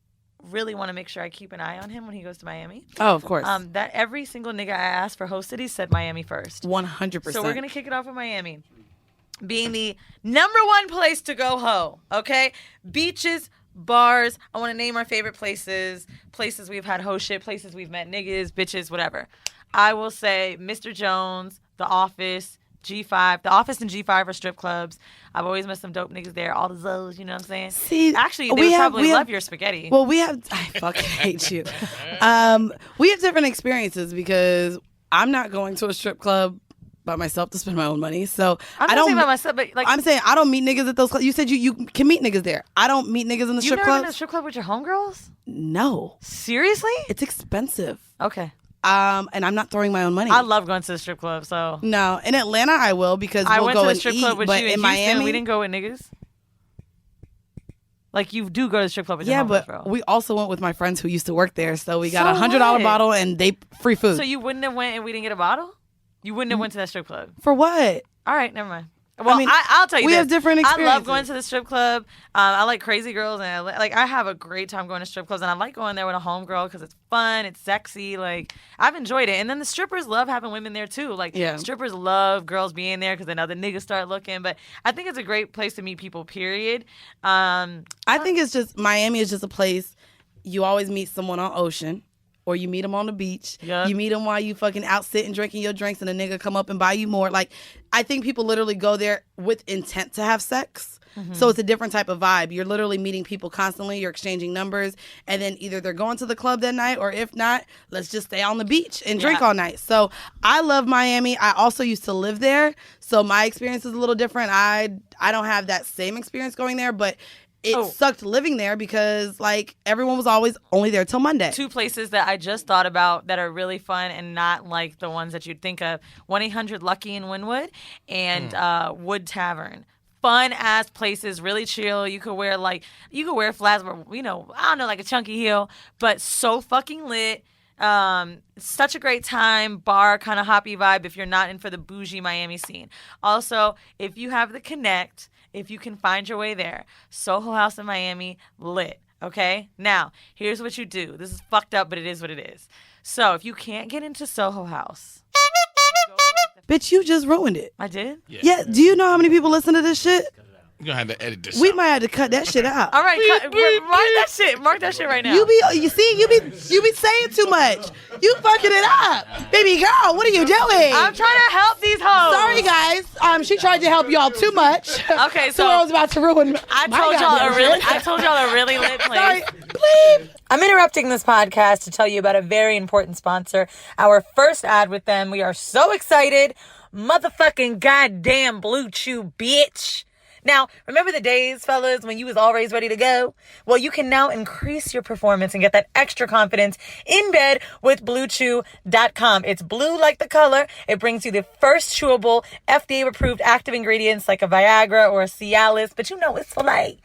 really want to make sure I keep an eye on him when he goes to Miami. Oh, of course. That every single nigga I asked for host cities said Miami first. 100%. So we're going to kick it off with Miami being the number 1 place to go ho, okay? Beaches, bars. I want to name our favorite places we've had ho shit, places we've met niggas, bitches, whatever. I will say Mr. Jones, The Office, G5. The Office and G5 are strip clubs. I've always met some dope niggas there. All the Zoes, you know what I'm saying? See, actually, they would probably love your spaghetti. Well, I fucking hate you. We have different experiences because I'm not going to a strip club by myself to spend my own money. So I'm not saying by myself, but like I'm saying I don't meet niggas at those clubs. You said you can meet niggas there. I don't meet niggas in the strip clubs. You've never been to a strip club with your homegirls? No. Seriously? It's expensive. Okay. And I'm not throwing my own money. I love going to the strip club, so. No, in Atlanta I will because I we'll went go to the and strip eat. club with But you in in Houston, Miami, we didn't go with niggas. Like you do go to the strip club with your yeah, homegirls, but bro. we also went with my friends who used to work there, so we got So a $100 what? bottle and they free food. So you wouldn't have went and we didn't get a bottle? You wouldn't have went to that strip club? For what? All right, never mind. Well, I mean, I'll tell you we this. have different I love experiences. going to the strip club. I like crazy girls, and I have a great time going to strip clubs, and I like going there with a homegirl because it's fun, it's sexy. Like I've enjoyed it, and then the strippers love having women there too. Like strippers love girls being there because they know the niggas start looking. But I think it's a great place to meet people. Period. I think it's just Miami is just a place you always meet someone on Ocean. Or you meet them on the beach. Yep. You meet them while you fucking out sitting drinking your drinks and a nigga come up and buy you more. Like, I think people literally go there with intent to have sex. Mm-hmm. So it's a different type of vibe. You're literally meeting people constantly. You're exchanging numbers. And then either they're going to the club that night or if not, let's just stay on the beach and drink all night. So I love Miami. I also used to live there. So my experience is a little different. I don't have that same experience going there, but it sucked living there because, like, everyone was always only there till Monday. 2 places that I just thought about that are really fun and not like the ones that you'd think of. 1-800-LUCKY in Wynwood and Wood Tavern. Fun ass places, really chill. You could wear flats, but I don't know, like a chunky heel, but so fucking lit. Such a great time, bar kind of hoppy vibe if you're not in for the bougie Miami scene. Also, if you have the connect, if you can find your way there, Soho House in Miami, lit. Okay? Now, here's what you do. This is fucked up, but it is what it is. So, if you can't get into Soho House, bitch, you just ruined it. I did? Yeah. Do you know how many people listen to this shit? You're going to have to edit this We out. might have to cut that shit out. All right, mark that shit right now. You be saying too much. You fucking it up. Baby girl, what are you doing? I'm trying to help these hoes. Sorry, guys. She tried to help y'all too much. Okay, so I was about to ruin I told y'all a really lit place. Sorry, please. I'm interrupting this podcast to tell you about a very important sponsor. Our first ad with them. We are so excited. Motherfucking goddamn Blue Chew, bitch. Now, remember the days, fellas, when you was always ready to go? Well, you can now increase your performance and get that extra confidence in bed with BlueChew.com. It's blue like the color. It brings you the first chewable, FDA-approved active ingredients like a Viagra or a Cialis, but it's for like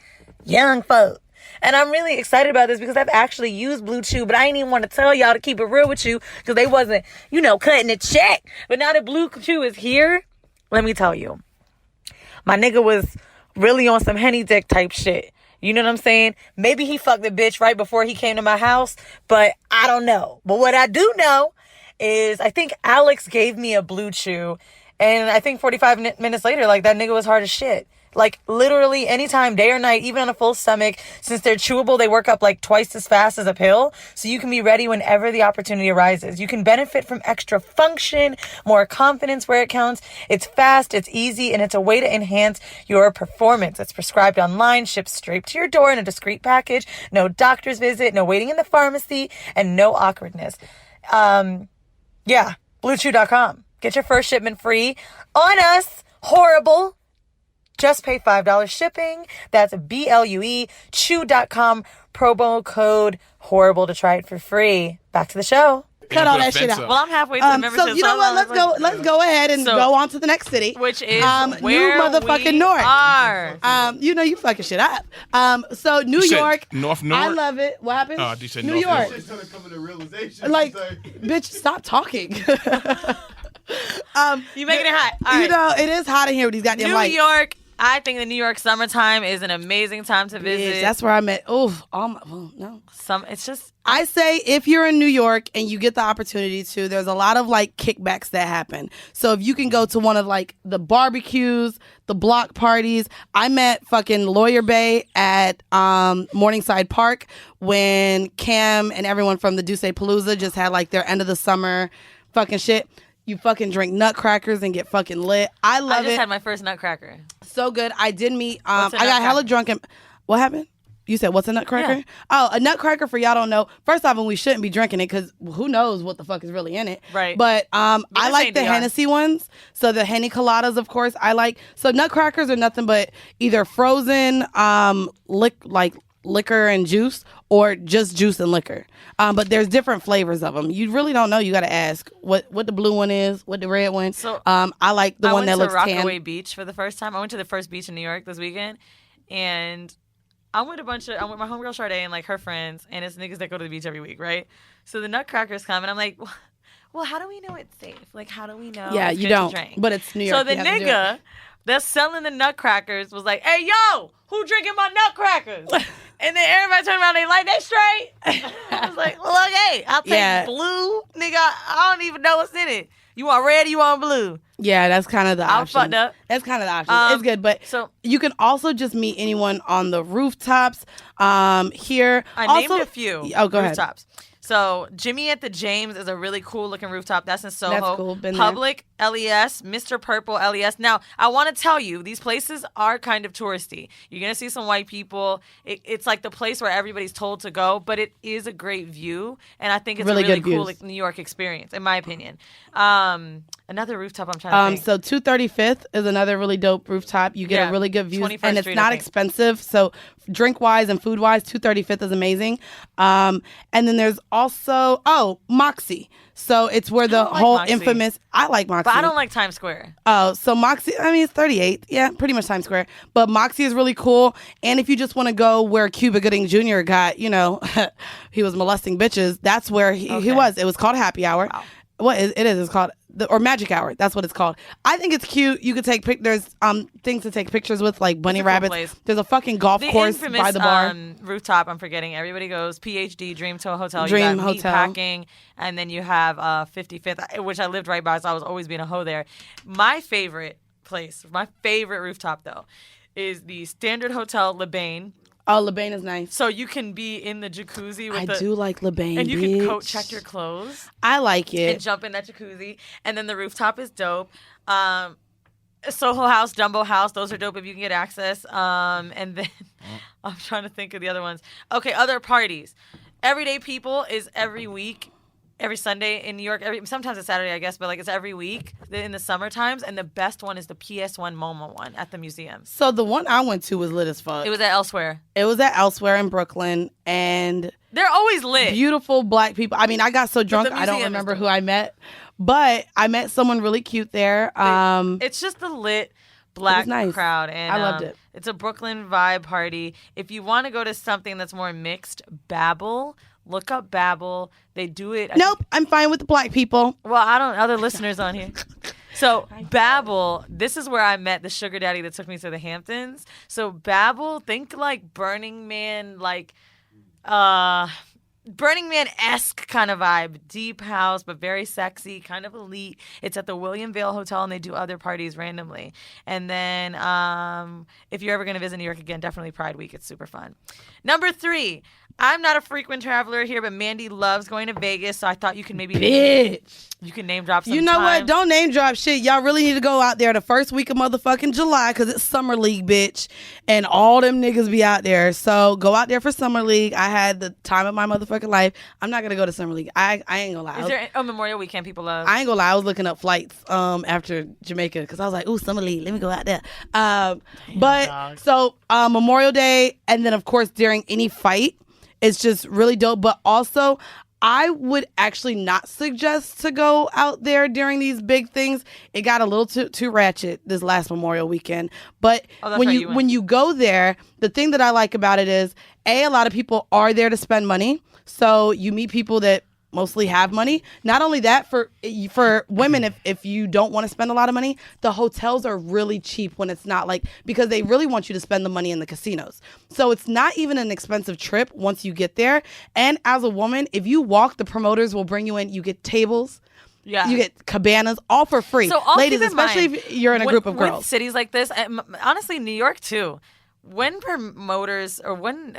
young folk. And I'm really excited about this because I've actually used Blue Chew, but I ain't even want to tell y'all to keep it real with you because they wasn't, cutting a check. But now that Blue Chew is here, let me tell you. My nigga was really on some Henny dick type shit. You know what I'm saying? Maybe he fucked the bitch right before he came to my house, but I don't know. But what I do know is I think Alex gave me a Blue Chew, and I think 45 minutes later, like, that nigga was hard as shit. Like, literally anytime, day or night, even on a full stomach. Since they're chewable, they work up like twice as fast as a pill. So you can be ready whenever the opportunity arises. You can benefit from extra function, more confidence where it counts. It's fast, it's easy, and it's a way to enhance your performance. It's prescribed online, shipped straight to your door in a discreet package. No doctor's visit, no waiting in the pharmacy, and no awkwardness. BlueChew.com. Get your first shipment free on us. Whoreible. Just pay $5 shipping. That's BLUE, chew.com, promo code Whoreible to try it for free. Back to the show. Cut all that shit out. Well, I'm halfway to the membership. So you know what? Let's go ahead and go on to the next city, which is New where motherfucking we North. Are. You fucking shit up. So New York, North. I love it. What happened? Oh, you said New York. She's trying to come to the realization. Like, bitch, stop talking. You making it hot. All right. You know, it is hot in here with these goddamn lights. New York. I think the New York summertime is an amazing time to visit. Bitch, that's where I met. Oh, no. It's just. I say if you're in New York and you get the opportunity to, there's a lot of like kickbacks that happen. So if you can go to one of like the barbecues, the block parties. I met fucking Lawyer Bay at Morningside Park when Cam and everyone from the Duce Palooza just had like their end of the summer fucking shit. You fucking drink nutcrackers and get fucking lit. I love it. I just had my first nutcracker. So good. I did meet. What's a I got nutcracker? hella drunk and what happened? You said what's a nutcracker? Yeah. Oh, a nutcracker for y'all don't know. First off, and we shouldn't be drinking it because who knows what the fuck is really in it. Right. But I like the ADR. Hennessy ones. So the Henny coladas, of course, I like. So nutcrackers are nothing but either frozen liquor and juice or just juice and liquor. But there's different flavors of them. You really don't know. You got to ask what the blue one is, what the red one. So I like the one that looks I went to tan. Rockaway Beach for the first time. I went to the first beach in New York this weekend, and I'm with my homegirl Sade and like her friends, and it's niggas that go to the beach every week, right? So the nutcrackers come, and I'm like, well, how do we know it's safe? Like, how do we know? Yeah, it's you good to don't. drink? But it's New York. So the You have to do it. nigga that's selling the nutcrackers was like, "Hey, yo, who drinking my nutcrackers?" And then everybody turned around, they like, "They straight." I was like, "Well, okay, I'll take blue, nigga. I don't even know what's in it. You want red? Or you want blue?" Yeah, that's kind of the option. I fucked up. That's kind of the option. It's good, but so you can also just meet anyone on the rooftops here. I named a few. Oh, go ahead. rooftops. So Jimmy at the James is a really cool looking rooftop. That's in Soho. That's cool. Been Public, LES, Mr. Purple, LES. Now, I want to tell you, these places are kind of touristy. You're going to see some white people. It's like the place where everybody's told to go, but it is a great view. And I think it's Really a really good cool views. New York experience, in my opinion. Another rooftop I'm trying to think. So 235th is another really dope rooftop. You get a really good view, 21st and it's Street, I not think. expensive. So drink wise and food wise, 235th is amazing. And then there's also Moxie. So it's where the don't like whole Moxie. infamous. I like Moxie, But I don't like Times Square. Oh, so Moxie, I mean, it's 38th. Yeah, pretty much Times Square. But Moxie is really cool. And if you just want to go where Cuba Gooding Jr. got, he was molesting bitches, that's where he was. It was called Happy Hour. Wow. What is it is? It's called or Magic Hour. That's what it's called. I think it's cute. You could take there's things to take pictures with, like bunny It's a cool rabbits. place. There's a fucking golf The course infamous, by the bar. Rooftop, I'm forgetting. Everybody goes PhD, Dream to a Hotel. Dream you got Hotel. Meatpacking, and then you have 55th, which I lived right by, so I was always being a hoe there. My favorite place, my favorite rooftop, though, is the Standard Hotel Lebain. Oh, Lebain is nice. So you can be in the jacuzzi with I do like Lebain, and you bitch. can coat check your clothes I like and it. jump in that jacuzzi. And then the rooftop is dope. Soho House, Dumbo House, those are dope if you can get access. And then I'm trying to think of the other ones. Okay, other parties. Everyday People is every week, every Sunday in New York. Sometimes it's Saturday, I guess, but like it's every week in the summer times. And the best one is the PS1 MoMA one at the museum. So the one I went to was lit as fuck. It was at Elsewhere. It was at Elsewhere in Brooklyn, and They're always lit. beautiful black people. I mean, I got so drunk the I don't museum is remember dope. who I met, but I met someone really cute there. It's just the lit black nice. crowd, and I loved it. It's a Brooklyn vibe party. If you want to go to something that's more mixed, Babel. Look up Babel. They do it. Nope, I'm fine with the black people. Well, I don't. Other listeners on here. So Babel, this is where I met the sugar daddy that took me to the Hamptons. So Babel, think like Burning Man, Burning Man-esque kind of vibe. Deep house, but very sexy, kind of elite. It's at the William Vale Hotel, and they do other parties randomly. And then if you're ever going to visit New York again, definitely Pride Week. It's super fun. Number 3. I'm not a frequent traveler here, but Mandy loves going to Vegas, so I thought you could maybe Bitch. you can name drop some You know what? time. Don't name drop shit. Y'all really need to go out there the first week of motherfucking July because it's Summer League, bitch. And all them niggas be out there. So go out there for Summer League. I had the time of my motherfucking life. I'm not going to go to Summer League. I ain't going to lie. Is there Memorial Weekend people love? I ain't gonna lie, I was looking up flights after Jamaica because I was like, ooh, Summer League, let me go out there. So Memorial Day, and then of course during any fight, it's just really dope. But also, I would actually not suggest to go out there during these big things. It got a little too ratchet this last Memorial Weekend. But that's when right, you went. when you go there, the thing that I like about it is a lot of people are there to spend money. So you meet people that mostly have money. Not only that, for women, if you don't want to spend a lot of money, the hotels are really cheap when it's not like, because they really want you to spend the money in the casinos. So it's not even an expensive trip once you get there. And as a woman, if you walk, the promoters will bring you in. You get tables. Yeah. You get cabanas, all for free. So ladies, especially if you're in a group of girls. With cities like this, honestly, New York too. When promoters or when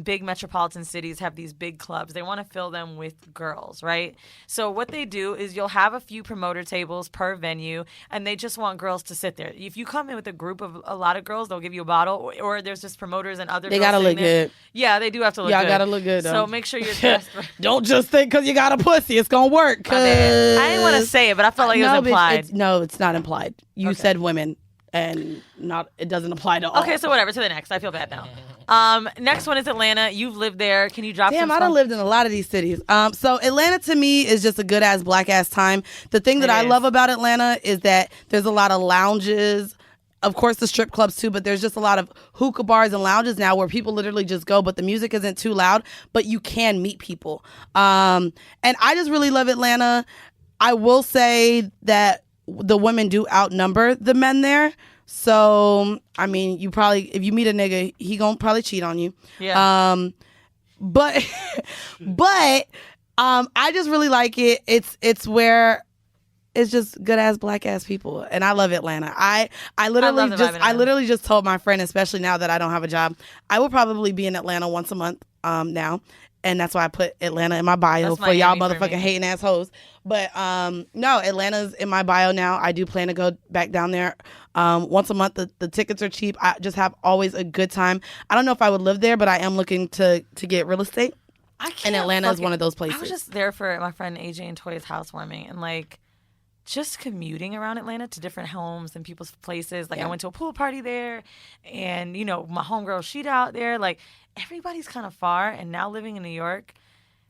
big metropolitan cities have these big clubs, they want to fill them with girls, right? So what they do is you'll have a few promoter tables per venue, and they just want girls to sit there. If you come in with a group of a lot of girls, they'll give you a bottle, or there's just promoters and other. They girls gotta look there. good. Yeah, they do have to look good. Y'all gotta look good, though. So make sure you're dressed. Don't just think because you got a pussy, it's gonna work. I didn't want to say it, but I felt like it was implied. No, it's not implied. You said women. And it doesn't apply to all. Okay, so whatever. To the next. I feel bad now. Next one is Atlanta. You've lived there. Can you drop some? Damn, I done lived in a lot of these cities. So Atlanta to me is just a good ass black ass time. The thing that I love about Atlanta is that there's a lot of lounges. Of course, the strip clubs too, but there's just a lot of hookah bars and lounges now where people literally just go, but the music isn't too loud, but you can meet people. And I just really love Atlanta. I will say that the women do outnumber the men there. So, I mean, you probably, if you meet a nigga, he gonna probably cheat on you. Yeah. But I just really like it. It's where it's just good ass black ass people, and I love Atlanta. I literally just told my friend, especially now that I don't have a job, I will probably be in Atlanta once a month now. And that's why I put Atlanta in my bio for y'all motherfucking hating assholes. But no, Atlanta's in my bio now. I do plan to go back down there once a month. The tickets are cheap. I just have always a good time. I don't know if I would live there, but I am looking to get real estate. And Atlanta is one of those places. I was just there for my friend AJ and Toya's housewarming, and like just commuting around Atlanta to different homes and people's places. Like I went to a pool party there, and you know my homegirl she'd out there. Like everybody's kind of far, and now living in New York,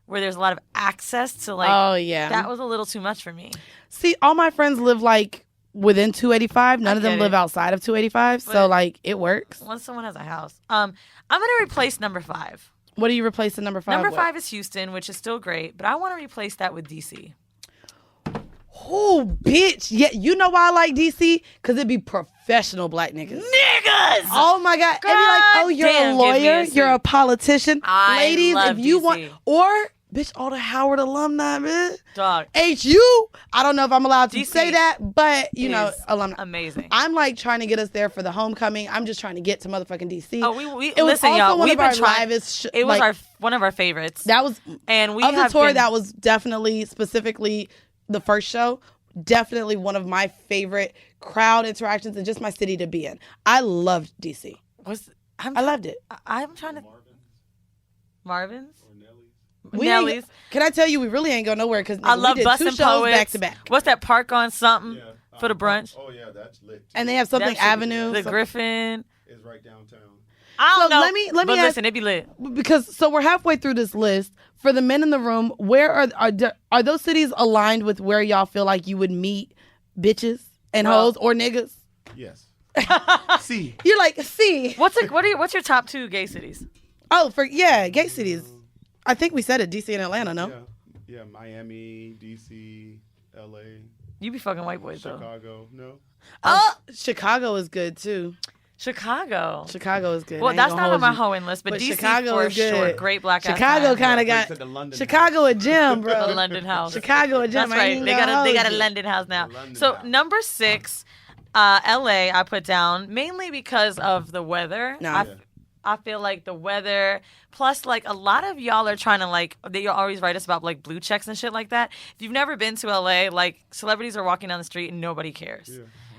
where there's a lot of access to like. Oh yeah, that was a little too much for me. See, all my friends live like within 285. None of them live outside of 285, so like it works. Once someone has a house, I'm gonna replace number 5. What do you replace in number 5? Number 5 is Houston, which is still great, but I want to replace that with DC. Oh, bitch. Yeah, you know why I like DC? Because it'd be professional black niggas. Niggas! Oh, my God. It'd be like, oh, you're a lawyer. You're a politician. Ladies, if you want. Or, bitch, all the Howard alumni, man. Dog. HU. I don't know if I'm allowed to say that, but, you know, alumni. Amazing. I'm like trying to get us there for the homecoming. I'm just trying to get to motherfucking DC. Oh, it was listen, y'all. We've been trying. It was like, one of our favorites. That was, and we of the tour, that was definitely, specifically, the first show, definitely one of my favorite crowd interactions and just my city to be in. I loved DC. I loved it. I'm trying to. Marvin's? Or Nellie's. Can I tell you, we really ain't go nowhere because I love Bussin' Poets back to back. What's that park on something for the brunch? Oh yeah, that's lit. Too. And they have something Avenue. The Griffin is right downtown. I don't know. Let me ask, listen, it'd be lit. Because we're halfway through this list. For the men in the room, where are those cities aligned with where y'all feel like you would meet bitches and hoes or niggas? Yes. C. You're like C. What's your top 2 gay cities? Oh, gay cities. I think we said it, DC and Atlanta, no? Yeah, Miami, DC, LA. You be fucking white boys Chicago, no. Chicago is good too. Chicago is good. Well, that's not on my hoeing list, but DC Chicago for is good. Sure. Great black ass. Chicago kind of got Chicago a gym, bro. The London house. Chicago a gym. That's right. They got a London house now. So number 6, LA, I put down mainly because of the weather. I feel like the weather, plus like a lot of y'all are trying to like, they always write us about like blue checks and shit like that. If you've never been to LA, like celebrities are walking down the street and nobody cares.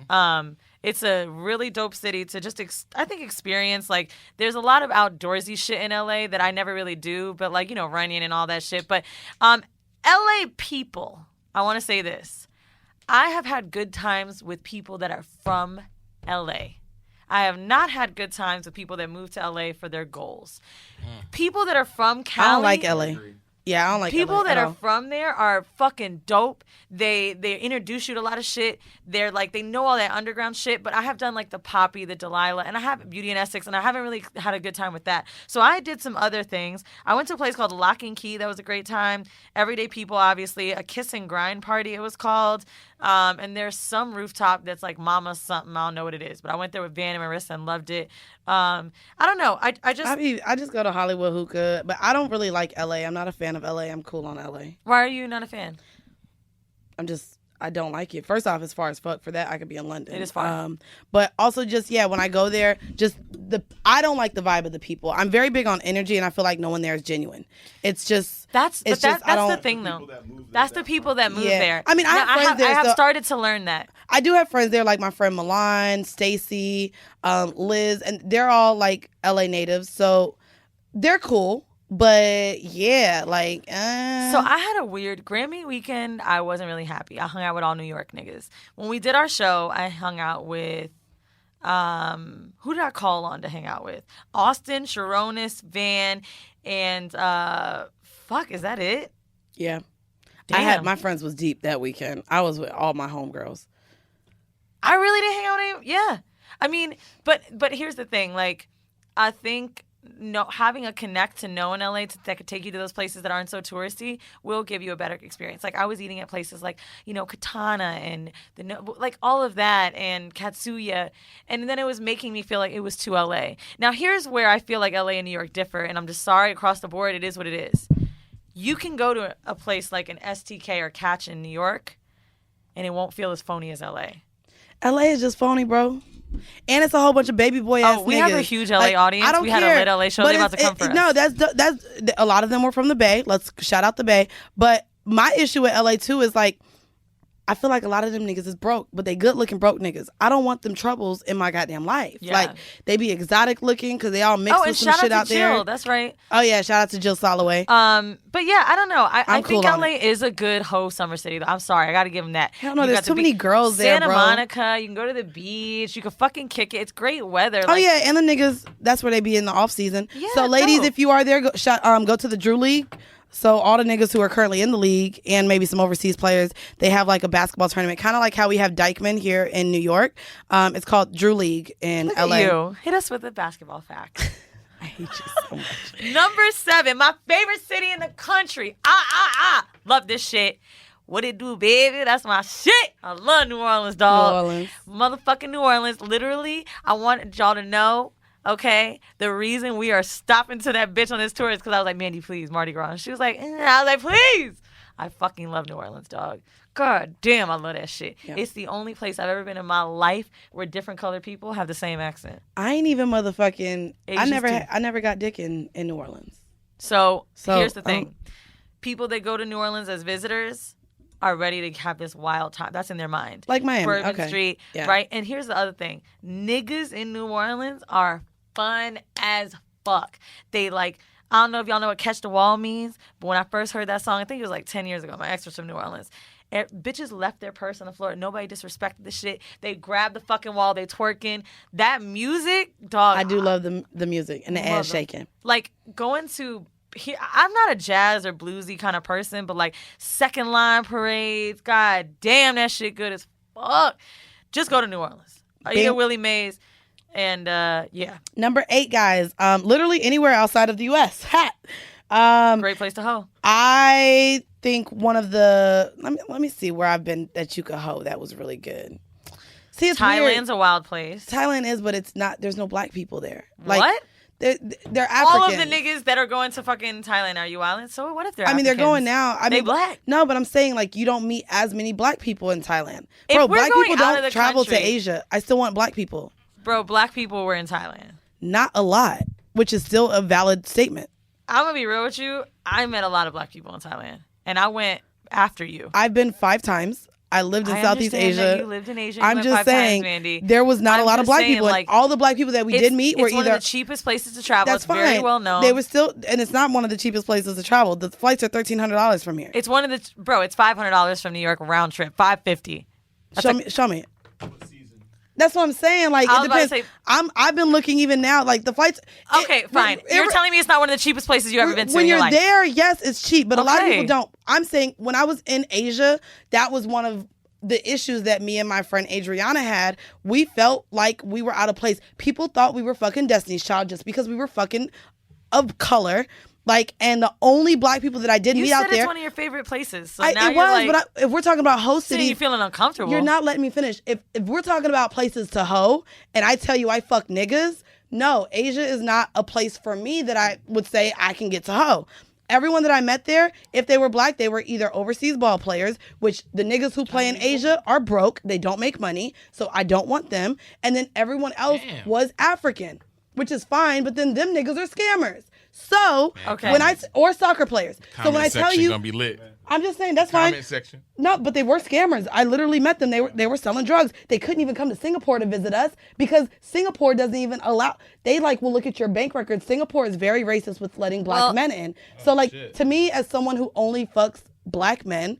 Yeah. It's a really dope city to just, I think, experience. Like, there's a lot of outdoorsy shit in LA that I never really do, but like, you know, running and all that shit. But LA people, I want to say this. I have had good times with people that are from LA. I have not had good times with people that move to LA for their goals. People that are from Cali. I don't like LA. Yeah, I don't like people LA that at are all. from there are fucking dope. They introduce you to a lot of shit. They're like, they know all that underground shit. But I have done like the Poppy, the Delilah, and I have Beauty and Essex, and I haven't really had a good time with that. So I did some other things. I went to a place called Lock and Key. That was a great time. Everyday People, obviously. A Kiss and Grind Party, it was called. And there's some rooftop that's like Mama something. I don't know what it is. But I went there with Van and Marissa and loved it. I don't know. I just go to Hollywood hookah, but I don't really like LA. I'm not a fan of LA. I'm cool on LA. Why are you not a fan? I don't like it. First off, as far as fuck for that, I could be in London. It is far. But also just, when I go there, I don't like the vibe of the people. I'm very big on energy, and I feel like no one there is genuine. It's just... That's the thing, though. That's the people that move there. I mean, I have friends there. I have started to learn that. I do have friends there, like my friend Milan, Stacy, Liz, and they're all like LA natives, so they're cool. But yeah, like So I had a weird Grammy weekend. I wasn't really happy. I hung out with all New York niggas. When we did our show, I hung out with who did I call on to hang out with? Austin, Sharonis, Van, and is that it? Yeah. Damn. My friends was deep that weekend. I was with all my homegirls. I really didn't hang out with any. Yeah. I mean, but here's the thing. Like, I think having a connect to know in LA that could take you to those places that aren't so touristy will give you a better experience. Like, I was eating at places like, Katana and like all of that and Katsuya. And then it was making me feel like it was too LA. Now, here's where I feel like LA and New York differ. And I'm just sorry, across the board, it is what it is. You can go to a place like an STK or Catch in New York and it won't feel as phony as LA. LA is just phony, bro. And it's a whole bunch of baby boy ass niggas. We have a huge LA audience. I don't we care. had a lit LA show. They about to come for us. No, that's a lot of them were from the Bay. Let's shout out the Bay. But my issue with LA too is like, I feel like a lot of them niggas is broke, but they good looking broke niggas. I don't want them troubles in my goddamn life. Yeah. Like, they be exotic looking because they all mixed with some shit out there. Jill, that's right. Oh yeah, shout out to Jill Soloway. But yeah, I don't know. I cool think on LA is a good whole summer city. I'm sorry, I got to give them that. Hell no, there's too many girls there, Santa bro. Monica, you can go to the beach. You can fucking kick it. It's great weather. Oh yeah, and the niggas, that's where they be in the off season. Yeah, so ladies, dope. if you are there, go to the Drew League. So all the niggas who are currently in the league and maybe some overseas players, they have like a basketball tournament, kind of like how we have Dykeman here in New York. It's called Drew League in Look LA. at you. Hit us with a basketball fact. I hate you so much. Number 7, my favorite city in the country. Love this shit. What it do, baby? That's my shit. I love New Orleans, dog. New Orleans. Motherfucking New Orleans. Literally, I want y'all to know, okay, the reason we are stopping to that bitch on this tour is because I was like, Mandy, please, Mardi Gras. And she was like, I was like, please. I fucking love New Orleans, dog. God damn, I love that shit. Yeah. It's the only place I've ever been in my life where different colored people have the same accent. I ain't even motherfucking. Asians I never got dick in New Orleans. So here's the thing: people that go to New Orleans as visitors are ready to have this wild time. That's in their mind. Like Miami, Bourbon okay. Street, Yeah. right? And here's the other thing: niggas in New Orleans are fun as fuck. They like. I don't know if y'all know what Catch the Wall means, but when I first heard that song, I think it was like 10 years ago. My ex was from New Orleans. Bitches left their purse on the floor. Nobody disrespected the shit. They grabbed the fucking wall. They twerking. That music, dog. I do love the music and the ass shaking. Like going to here. I'm not a jazz or bluesy kind of person, but like second line parades. God damn, that shit good as fuck. Just go to New Orleans. Either Willie Mays. And yeah. Number 8, guys. Literally anywhere outside of the U.S. Great place to hoe. I think one of the let me see where I've been that you could hoe that was really good. See, it's Thailand's weird. a wild place. Thailand is, but it's not. There's no black people there. Like, what? They're African. All of the niggas that are going to fucking Thailand are you wildin'? So what if they're? I mean, they're Africans? going now. I they mean, black. No, but I'm saying like you don't meet as many black people in Thailand. If Bro, we're black going people out of don't the travel country- to Asia. I still want black people. Bro, black people were in Thailand. Not a lot, which is still a valid statement. I'm gonna be real with you. I met a lot of black people in Thailand, and I went after you. I've been 5 times. I lived in Southeast understand that Asia. you lived in Asia. I'm just saying, Mandy. there was not a lot of black people. Like, all the black people that we did meet were it's one either of the cheapest places to travel. That's it's fine. very well known. They were still, and it's not one of the cheapest places to travel. The flights are $1,300 from here. It's one of the It's $500 from New York round trip. $550. Show me. That's what I'm saying. Like, I it was about to depends. say- I've been looking even now. Like, the flights. Okay, fine. You're telling me it's not one of the cheapest places you've ever been to when in your you're life. there, yes, it's cheap, but a lot of Okay. people don't. I'm saying when I was in Asia, that was one of the issues that me and my friend Adriana had. We felt like we were out of place. People thought we were fucking Destiny's Child just because we were fucking of color. Like, and the only black people that I did meet out You said there. it's one of your favorite places. So It now you're was, like, but if we're talking about host you're cities, feeling uncomfortable. you're not letting me finish. If we're talking about places to hoe, and I tell you I fuck niggas, no, Asia is not a place for me that I would say I can get to hoe. Everyone that I met there, if they were black, they were either overseas ball players, which the niggas who play in Asia are broke. They don't make money, so I don't want them. And then everyone else was African, which is fine, but then them niggas are scammers. So Okay. when or soccer players. So when I tell you, gonna be lit. I'm just saying that's fine. Comment section. No, but they were scammers. I literally met them. They were selling drugs. They couldn't even come to Singapore to visit us because Singapore doesn't even allow. They will look at your bank records. Singapore is very racist with letting black men in. So to me, as someone who only fucks black men,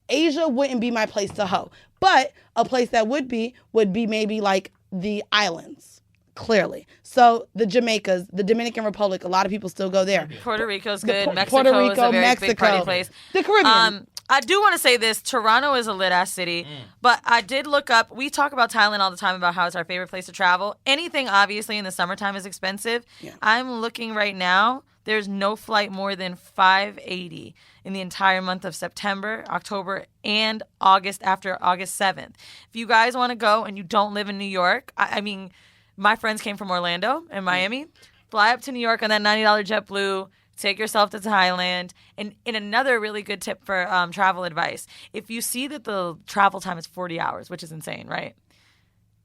Asia wouldn't be my place to hoe. But a place that would be maybe like the islands. Clearly. So the Jamaicas, the Dominican Republic, a lot of people still go there. Puerto Rico's good. Mexico Puerto is Rico, a very big party Mexico, place. the Caribbean. I do want to say this. Toronto is a lit-ass city, but I did look up. We talk about Thailand all the time about how it's our favorite place to travel. Anything, obviously, in the summertime is expensive. Yeah. I'm looking right now. There's no flight more than $580 in the entire month of September, October, and August after August 7th. If you guys want to go and you don't live in New York, I mean, my friends came from Orlando and Miami. Fly up to New York on that $90 JetBlue. Take yourself to Thailand. And in another really good tip for travel advice, if you see that the travel time is 40 hours, which is insane, right?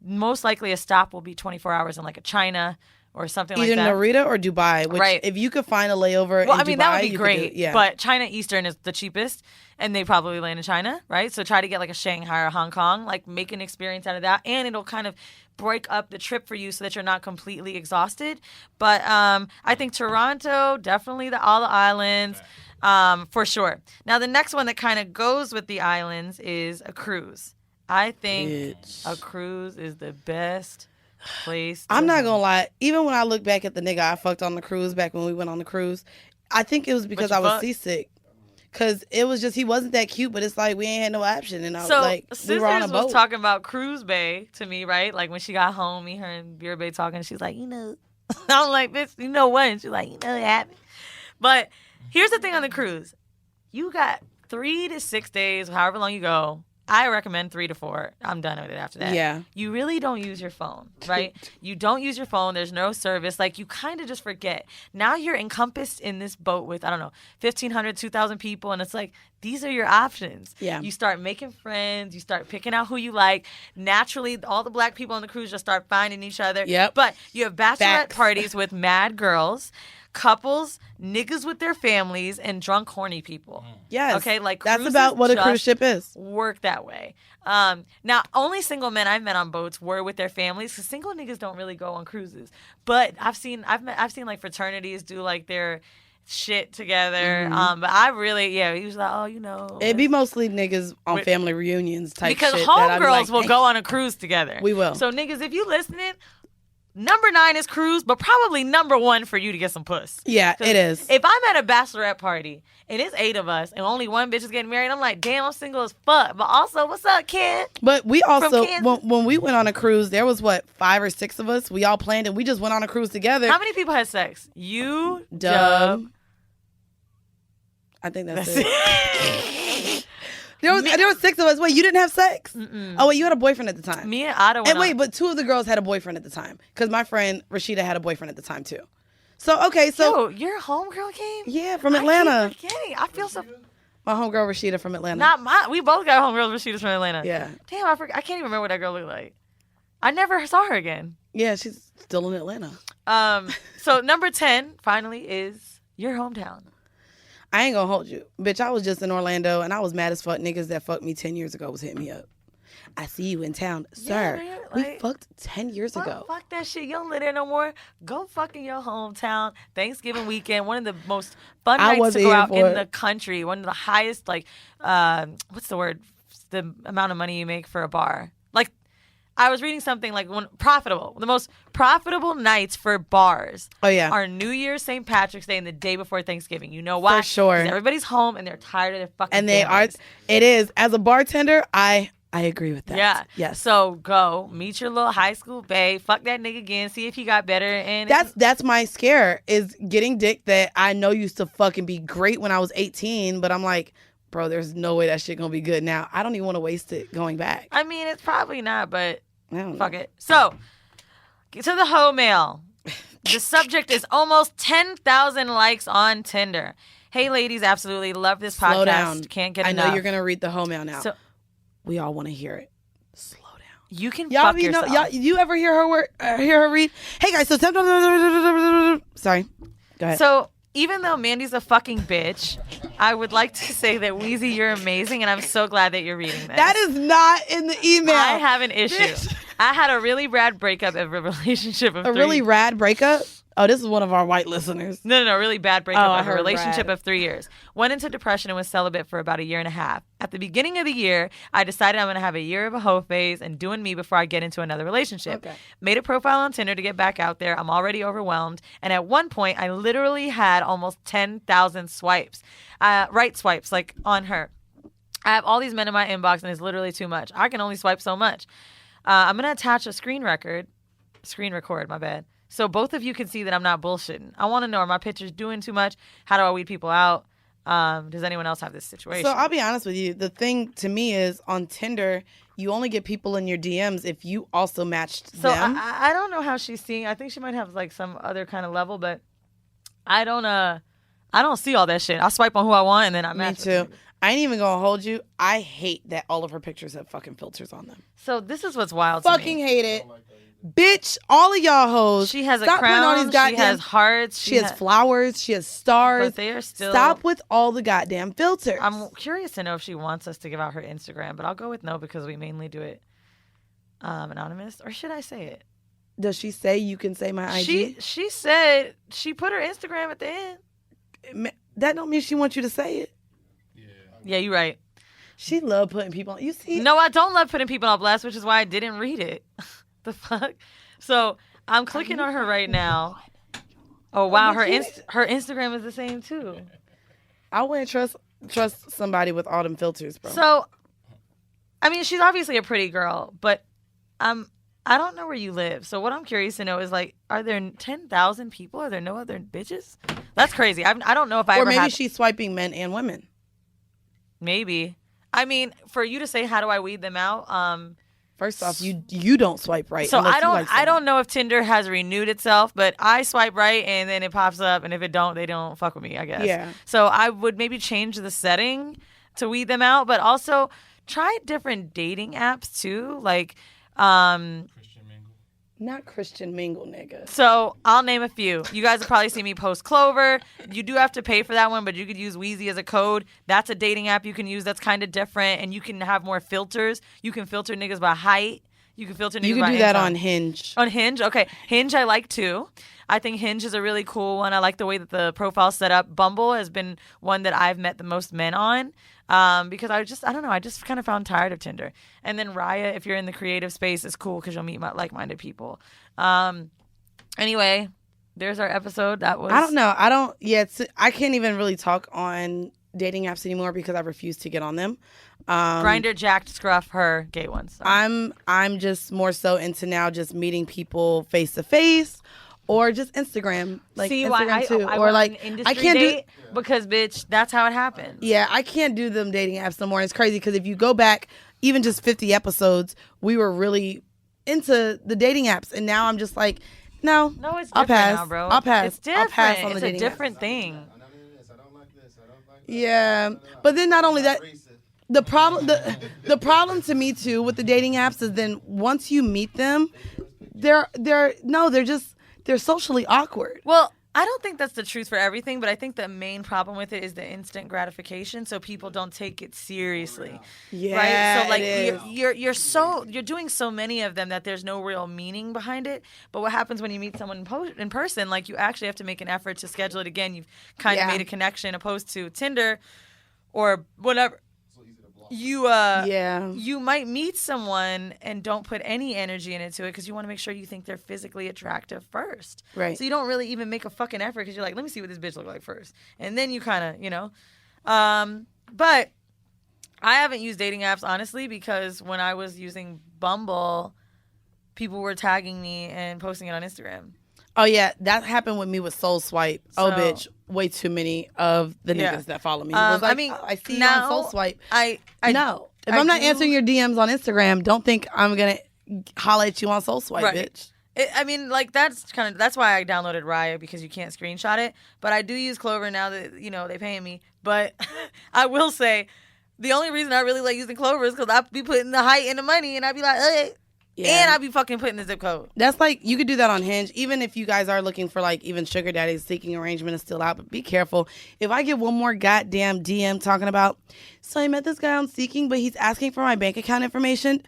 Most likely a stop will be 24 hours in like a China or something like that. Either Narita or Dubai. Which, right. If you could find a layover in Dubai, that would be great. Yeah. But China Eastern is the cheapest, and they probably land in China, right? So try to get like a Shanghai or Hong Kong, like make an experience out of that, and it'll kind of break up the trip for you so that you're not completely exhausted. But I think Toronto, definitely all the islands, for sure. Now the next one that kind of goes with the islands is a cruise. I think a cruise is the best place. I'm not gonna lie. Even when I look back at the nigga I fucked on the cruise back when we went on the cruise, I think it was because I was seasick. Cause it was just he wasn't that cute, but it's like we ain't had no option, and I we were on a boat. Was talking about Cruise Bay to me, right? Like when she got home, me, her, and Beer Bay talking. She's like, I'm like, bitch, you know what? And she's like, it happened. But here's the thing on the cruise: you got 3 to 6 days, however long you go. I recommend 3 to 4. I'm done with it after that. Yeah. You really don't use your phone, right? You don't use your phone. There's no service. Like, you kind of just forget. Now you're encompassed in this boat with, 1,500, 2,000 people. And it's like, these are your options. Yeah. You start making friends. You start picking out who you like. Naturally, all the black people on the cruise just start finding each other. Yep. But you have bachelorette parties with mad girls, couples, niggas with their families, and drunk, horny people. Yes. Okay, like that's about what a cruise ship is. Work that way. Now, only single men I've met on boats were with their families, because single niggas don't really go on cruises. But I've seen like fraternities do like their shit together. But I really, he was like, it'd be mostly niggas on family reunions type because shit. Because homegirls will go on a cruise together. We will. So niggas, if you listening, number 9 is cruise, but probably number 1 for you to get some puss. Yeah, it is. If I'm at a bachelorette party and it's 8 of us and only one bitch is getting married, I'm like, damn, I'm single as fuck. But also, what's up, kid? But we also, when we went on a cruise, there was 5 or 6 of us. We all planned and we just went on a cruise together. How many people had sex? You, Dub. I think that's it. There was 6 of us. Wait, you didn't have sex? Mm-mm. Oh, wait, you had a boyfriend at the time. Me and Ada went And wait, but 2 of the girls had a boyfriend at the time. Because my friend Rashida had a boyfriend at the time, too. So, okay, so... Yo, your homegirl came? Yeah, from Atlanta. I keep forgetting. I feel so... My homegirl Rashida from Atlanta. Not my... We both got homegirls Rashida's from Atlanta. Yeah. Damn, I can't even remember what that girl looked like. I never saw her again. Yeah, she's still in Atlanta. So, number 10, finally, is your hometown. I ain't gonna hold you. Bitch, I was just in Orlando and I was mad as fuck. Niggas that fucked me 10 years ago was hitting me up. I see you in town. Sir, man, we fucked 10 years ago. Fuck that shit. You don't live there no more. Go fuck in your hometown. Thanksgiving weekend, one of the most fun nights to go out in the country. One of the highest, what's the word? The amount of money you make for a bar. Like, I was reading something like the most profitable nights for bars are New Year's, St. Patrick's Day, and the day before Thanksgiving. You know why? For sure. 'Cause everybody's home and they're tired of their fucking And they families. it is. As a bartender, I agree with that. Yeah. Yes. So go meet your little high school bae, fuck that nigga again, see if he got better. And that's my scare, is getting dick that I know used to fucking be great when I was 18, but I'm like, bro, there's no way that shit gonna be good now. I don't even want to waste it going back. I mean, it's probably not, but I don't fuck know. it. So, get to the hoe mail. The subject is almost 10,000 likes on Tinder. Hey, ladies, absolutely love this podcast. Slow down. Can't get I enough. know you're gonna read the home mail now. So, We all want to hear it. Slow down. you can Y'all, fuck you know, yourself. you ever hear her read? Hey guys, so sorry. Go ahead. So, even though Mandy's a fucking bitch, I would like to say that Wheezy, you're amazing, and I'm so glad that you're reading this. That is not in the email. I have an issue. Bitch. I had a really bad breakup of a relationship of A 3 really rad breakup? Oh, this is one of our white listeners. No, really bad breakup I of a heard relationship rad. of 3 years. Went into depression and was celibate for about a year and a half. At the beginning of the year, I decided I'm going to have a year of a hoe phase and doing me before I get into another relationship. Okay. Made a profile on Tinder to get back out there. I'm already overwhelmed. And at one point, I literally had almost 10,000 swipes. Right swipes, like on her. I have all these men in my inbox and it's literally too much. I can only swipe so much. I'm going to attach a screen record, my bad. So both of you can see that I'm not bullshitting. I want to know, are my pictures doing too much? How do I weed people out? Does anyone else have this situation? So I'll be honest with you. The thing to me is on Tinder, you only get people in your DMs if you also matched So them. I don't know how she's seeing. I think she might have like some other kind of level, but I don't see all that shit. I swipe on who I want and then I Me match. too. I ain't even gonna hold you. I hate that all of her pictures have fucking filters on them. So this is what's wild Fucking to me. hate it. Bitch, all of y'all hoes. She has a stop putting all crown. these goddamn, She has hearts. She has flowers. She has stars. But they are still. Stop with all the goddamn filters. I'm curious to know if she wants us to give out her Instagram, but I'll go with no because we mainly do it anonymous. Or should I say it? Does she say you can say my IG? She said she put her Instagram at the end. That don't mean she wants you to say it. Yeah, you're right. She love putting people on. You see? No, I don't love putting people on blast, which is why I didn't read it. The fuck? So I'm clicking on her right now. Oh wow, her Instagram is the same too. I wouldn't trust somebody with all them filters, bro. So, I mean, she's obviously a pretty girl, but I don't know where you live. So what I'm curious to know is like, are there 10,000 people? Are there no other bitches? That's crazy. I don't know if I or ever maybe had. she's swiping men and women. Maybe. I mean, for you to say how do I weed them out? First off, you don't swipe right. So unless I you don't like I don't someone. know if Tinder has renewed itself, but I swipe right and then it pops up, and if it don't, they don't fuck with me, I guess. Yeah. So I would maybe change the setting to weed them out, but also try different dating apps too, like Not Christian mingle, nigga. so I'll name a few. You guys have probably seen me post Clover. You do have to pay for that one, but you could use Wheezy as a code. That's a dating app you can use that's kind of different, and you can have more filters. You can filter niggas by height. You can filter niggas by You can do that income. on Hinge. On Hinge? Okay. Hinge I like too. I think Hinge is a really cool one. I like the way that the profile's set up. Bumble has been one that I've met the most men on because I don't know. I just kind of found tired of Tinder. And then Raya, if you're in the creative space, is cool because you'll meet like-minded people. Anyway, there's our episode. That was... I don't know. I can't even really talk on dating apps anymore because I refuse to get on them. Grindr, Jacked, Scruff, her, gay ones. So. I'm just more so into now just meeting people face to face or just Instagram. Like See Instagram why too. I or went like on an industry I can't date because bitch, that's how it happens. Yeah, I can't do them dating apps no more. It's crazy because if you go back even just 50 episodes, we were really into the dating apps, and now I'm just like, no, No, it's different I'll pass. now, bro. I'll pass. It's different. I'll pass on the It's dating a different thing. I don't like this. I don't like that. Yeah, but then not only that, the problem to me too with the dating apps is then once you meet them, they're socially awkward. Well, I don't think that's the truth for everything, but I think the main problem with it is the instant gratification, so people don't take it seriously. Yeah, right? So like it is. you're doing so many of them that there's no real meaning behind it. But what happens when you meet someone in person? Like you actually have to make an effort to schedule it again. You've kind of made a connection opposed to Tinder or whatever. you might meet someone and don't put any energy into it because you want to make sure you think they're physically attractive first. Right. So you don't really even make a fucking effort because you're like, let me see what this bitch look like first. And then you kind of, but I haven't used dating apps, honestly, because when I was using Bumble, people were tagging me and posting it on Instagram. Oh, yeah. That happened with me with Soul Swipe. Oh, bitch. Way too many of the niggas that follow me. Was like, I see you on Soul Swipe. No. If I'm not answering your DMs on Instagram, don't think I'm going to holler at you on Soul Swipe, bitch. That's why I downloaded Raya, because you can't screenshot it. But I do use Clover now that, they paying me. But I will say, the only reason I really like using Clover is because I be putting the height and the money, and I be like, hey. Yeah. And I be fucking putting the zip code. That's like, you could do that on Hinge. Even if you guys are looking for like even sugar daddies, seeking arrangement is still out. But be careful. If I get one more goddamn DM talking about, so I met this guy on Seeking, but he's asking for my bank account information.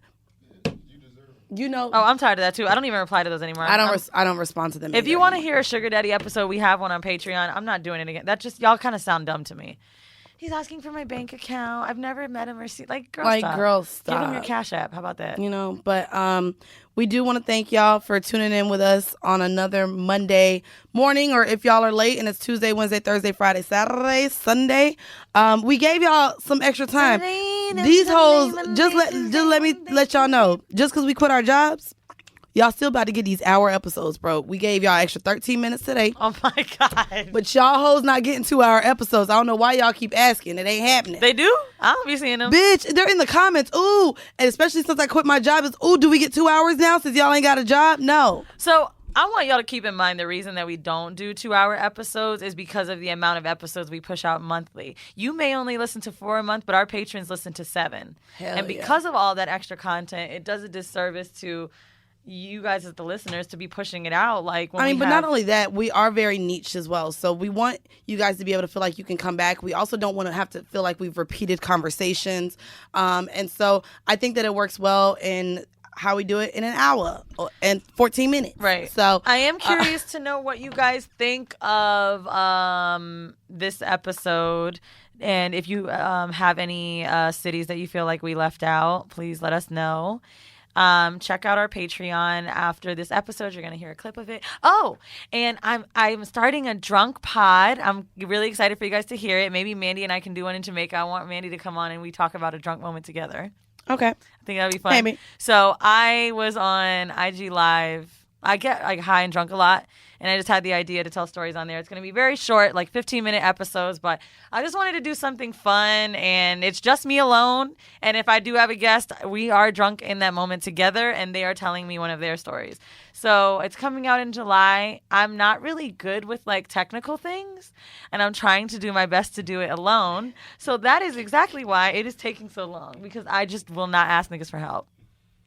Oh, I'm tired of that too. I don't even reply to those anymore. I don't respond to them. If you want to hear a sugar daddy episode, we have one on Patreon. I'm not doing it again. That just, y'all kind of sound dumb to me. He's asking for my bank account. I've never met him or seen. Girl, stop. Give him your Cash App. How about that? But we do want to thank y'all for tuning in with us on another Monday morning, or if y'all are late and it's Tuesday, Wednesday, Thursday, Friday, Saturday, Sunday. We gave y'all some extra time. These hoes, just let me let y'all know. Just because we quit our jobs, y'all still about to get these hour episodes, bro. We gave y'all extra 13 minutes today. Oh, my God. But y'all hoes not getting 2-hour episodes. I don't know why y'all keep asking. It ain't happening. They do? I don't be seeing them. Bitch, they're in the comments. Ooh. And especially since I quit my job, it's, ooh, do we get 2 hours now since y'all ain't got a job? No. So I want y'all to keep in mind the reason that we don't do 2-hour episodes is because of the amount of episodes we push out monthly. You may only listen to 4 a month, but our patrons listen to 7. And because of all that extra content, it does a disservice to you guys as the listeners to be pushing it out. But not only that, we are very niche as well. So we want you guys to be able to feel like you can come back. We also don't want to have to feel like we've repeated conversations. And so I think that it works well in how we do it in an hour and 14 minutes. Right. So I am curious to know what you guys think of this episode. And if you have any cities that you feel like we left out, please let us know. Check out our Patreon after this episode. You're going to hear a clip of it. Oh, and I'm starting a drunk pod. I'm really excited for you guys to hear it. Maybe Mandy and I can do one in Jamaica. I want Mandy to come on and we talk about a drunk moment together. Okay. I think that'd be fun. Maybe. So I was on IG Live. I get high and drunk a lot, and I just had the idea to tell stories on there. It's going to be very short, 15-minute episodes, but I just wanted to do something fun, and it's just me alone. And if I do have a guest, we are drunk in that moment together, and they are telling me one of their stories. So it's coming out in July. I'm not really good with technical things, and I'm trying to do my best to do it alone. So that is exactly why it is taking so long, because I just will not ask niggas for help.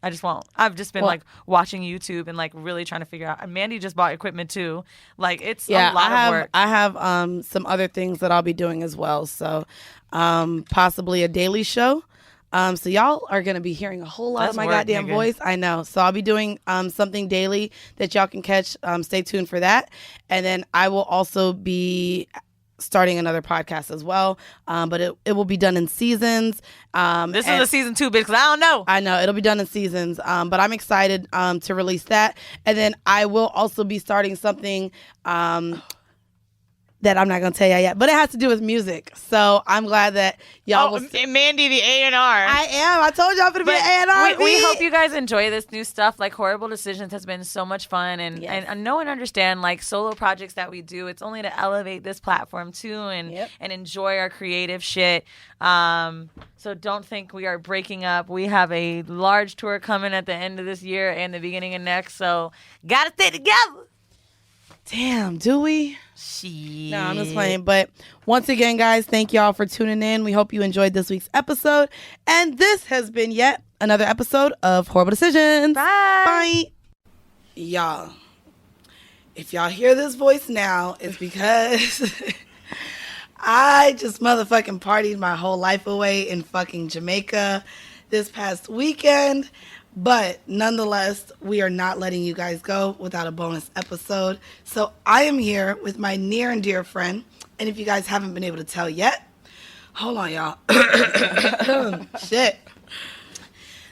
I just won't. I've just been watching YouTube and really trying to figure out. And Mandy just bought equipment too. It's a lot of work. I have some other things that I'll be doing as well. So possibly a daily show. So y'all are going to be hearing a whole lot of my goddamn voice. I know. So I'll be doing something daily that y'all can catch. Stay tuned for that. And then I will also be starting another podcast as well, but it will be done in seasons. This is a season 2, bitch, because I don't know. I know it'll be done in seasons, but I'm excited to release that. And then I will also be starting something that I'm not going to tell you yet, but it has to do with music. So I'm glad that y'all will... Mandy, the A&R. I am. I told y'all I'm going to be an A&R. We hope you guys enjoy this new stuff. Whoreible Decisions has been so much fun. And know and understand, solo projects that we do, it's only to elevate this platform, too, and enjoy our creative shit. So don't think we are breaking up. We have a large tour coming at the end of this year and the beginning of next. So got to stay together. Damn, do we? Shit. No, I'm just playing. But once again, guys, thank y'all for tuning in. We hope you enjoyed this week's episode. And this has been yet another episode of Whoreible Decisions. Bye. Y'all, if y'all hear this voice now, it's because I just motherfucking partied my whole life away in fucking Jamaica this past weekend. But nonetheless, we are not letting you guys go without a bonus episode. So I am here with my near and dear friend. And if you guys haven't been able to tell yet, Hold on, y'all. Shit.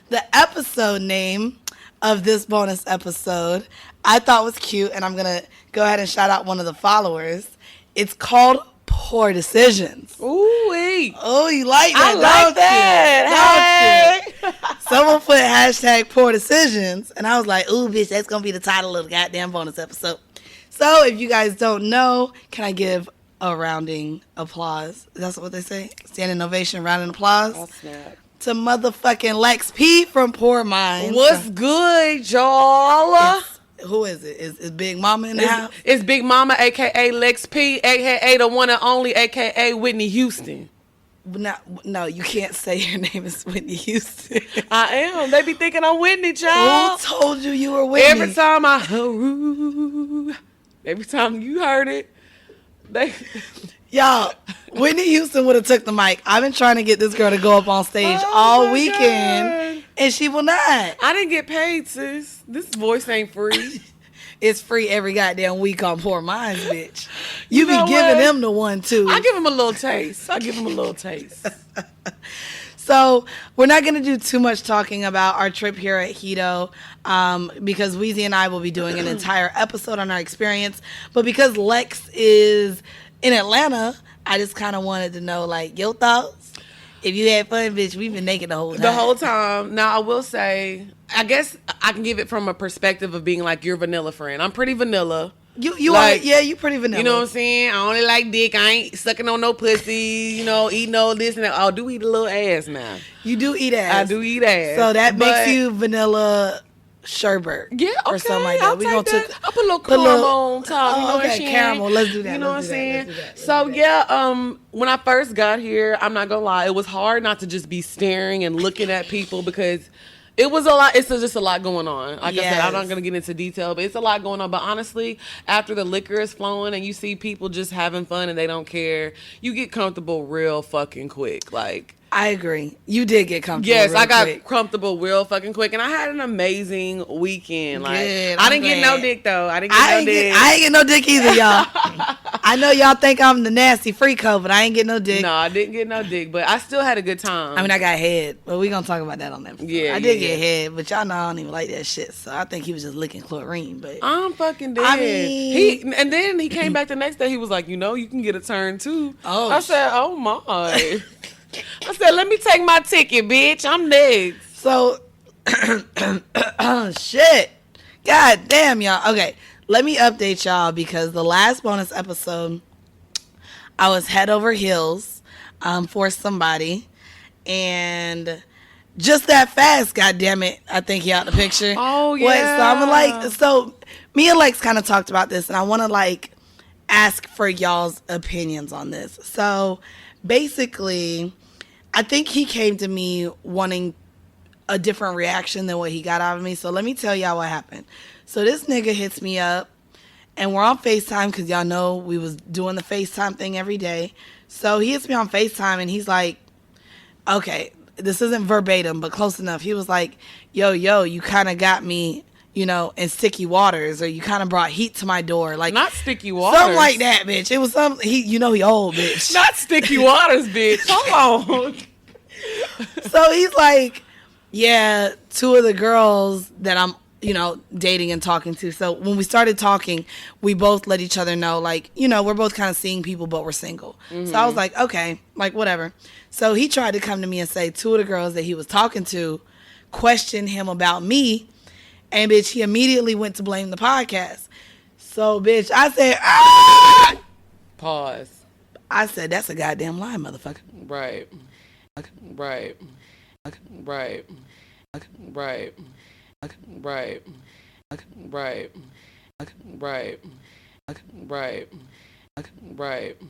The episode name of this bonus episode I thought was cute, and I'm going to go ahead and shout out one of the followers. It's called Poor Decisions. Ooh-wee. Oh, you like that? I like that. Don't you? Someone put hashtag Poor Decisions, and I was like, ooh, bitch, that's going to be the title of the goddamn bonus episode. So if you guys don't know, can I give a rounding applause? That's what they say? Standing ovation, rounding applause? Oh, snap. To motherfucking Lex P from Poor Minds. What's good, y'all? Who is it? Is Big Mama in the house? It's Big Mama, a.k.a. Lex P, a.k.a. the one and only, a.k.a. Whitney Houston. No, you can't say your name is Whitney Houston. I am. They be thinking I'm Whitney, Who child. told you were Whitney? Every time you heard it, they... Y'all, Whitney Houston would have took the mic. I've been trying to get this girl to go up on stage Oh all my weekend, God. and she will not. I didn't get paid, sis. This voice ain't free. It's free every goddamn week on Poor Minds, bitch. You know be giving what? them the one, too. I give him a little taste. So we're not going to do too much talking about our trip here at Hito because Weezy and I will be doing an entire episode on our experience. But because Lex is in Atlanta, I just kind of wanted to know, like, your thoughts. If you had fun, bitch, we've been naked the whole time. The whole time. Now, I will say, I guess I can give it from a perspective of being like your vanilla friend. I'm pretty vanilla. You Like, are, yeah, you pretty vanilla. You know what I'm saying? I only like dick. I ain't sucking on no pussy, eating all this and that. I do eat a little ass now. You do eat ass. I do eat ass. So that but- makes you vanilla sherbet. Yeah, okay. Or something like that. I'll We take gonna that. take- I'll put a little put a caramel little- on top. You know what I'm okay, saying? caramel. Let's do that. You know Let's what I'm do that. saying? Let's do that. So yeah, when I first got here, I'm not gonna lie, it was hard not to just be staring and looking at people because it was a lot. It's just a lot going on. Like I said, I'm not gonna get into detail, but it's a lot going on. But honestly, after the liquor is flowing and you see people just having fun and they don't care, you get comfortable real fucking quick. Like. I agree. You did get comfortable. Yes, real I got quick. comfortable real fucking quick, and I had an amazing weekend. Like Good, I didn't I'm get no glad. dick though. I didn't get no dick. I ain't get no dick either, y'all. I know y'all think I'm the nasty freako, but I ain't get no dick. No, I didn't get no dick, but I still had a good time. I mean, I got head, but we gonna talk about that on that. Yeah, I did yeah. get head, but y'all know I don't even like that shit. So I think he was just licking chlorine. But I'm fucking dead. I mean- and then he came back the next day. He was like, you can get a turn too. Oh, I said, oh my. I said, let me take my ticket, bitch. I'm next. so shit. God damn, y'all. Okay, let me update y'all because the last bonus episode, I was head over heels for somebody, and just that fast, God damn it, I think he out the picture. Oh, Wait, so yeah. so me and Lex kind of talked about this, and I want to ask for y'all's opinions on this. So basically, I think he came to me wanting a different reaction than what he got out of me. So let me tell y'all what happened. So this nigga hits me up, and we're on FaceTime because y'all know we was doing the FaceTime thing every day. So he hits me on FaceTime, and he's like, okay, this isn't verbatim, but close enough. He was like, yo, you kind of got me, in sticky waters, or you kind of brought heat to my door. Like, Not sticky waters. something like that, bitch. It was he old, bitch. Not sticky waters, bitch. Hold on. So he's like, yeah, two of the girls that I'm, dating and talking to. So when we started talking, we both let each other know, we're both kind of seeing people, but we're single. So I was like, okay, whatever. So he tried to come to me and say two of the girls that he was talking to questioned him about me. And, bitch, he immediately went to blame the podcast. So, bitch, I said, ah! Pause. I said, that's a goddamn lie, motherfucker. Right. Right. Right. Right. Right. Right. Right. Right. Right.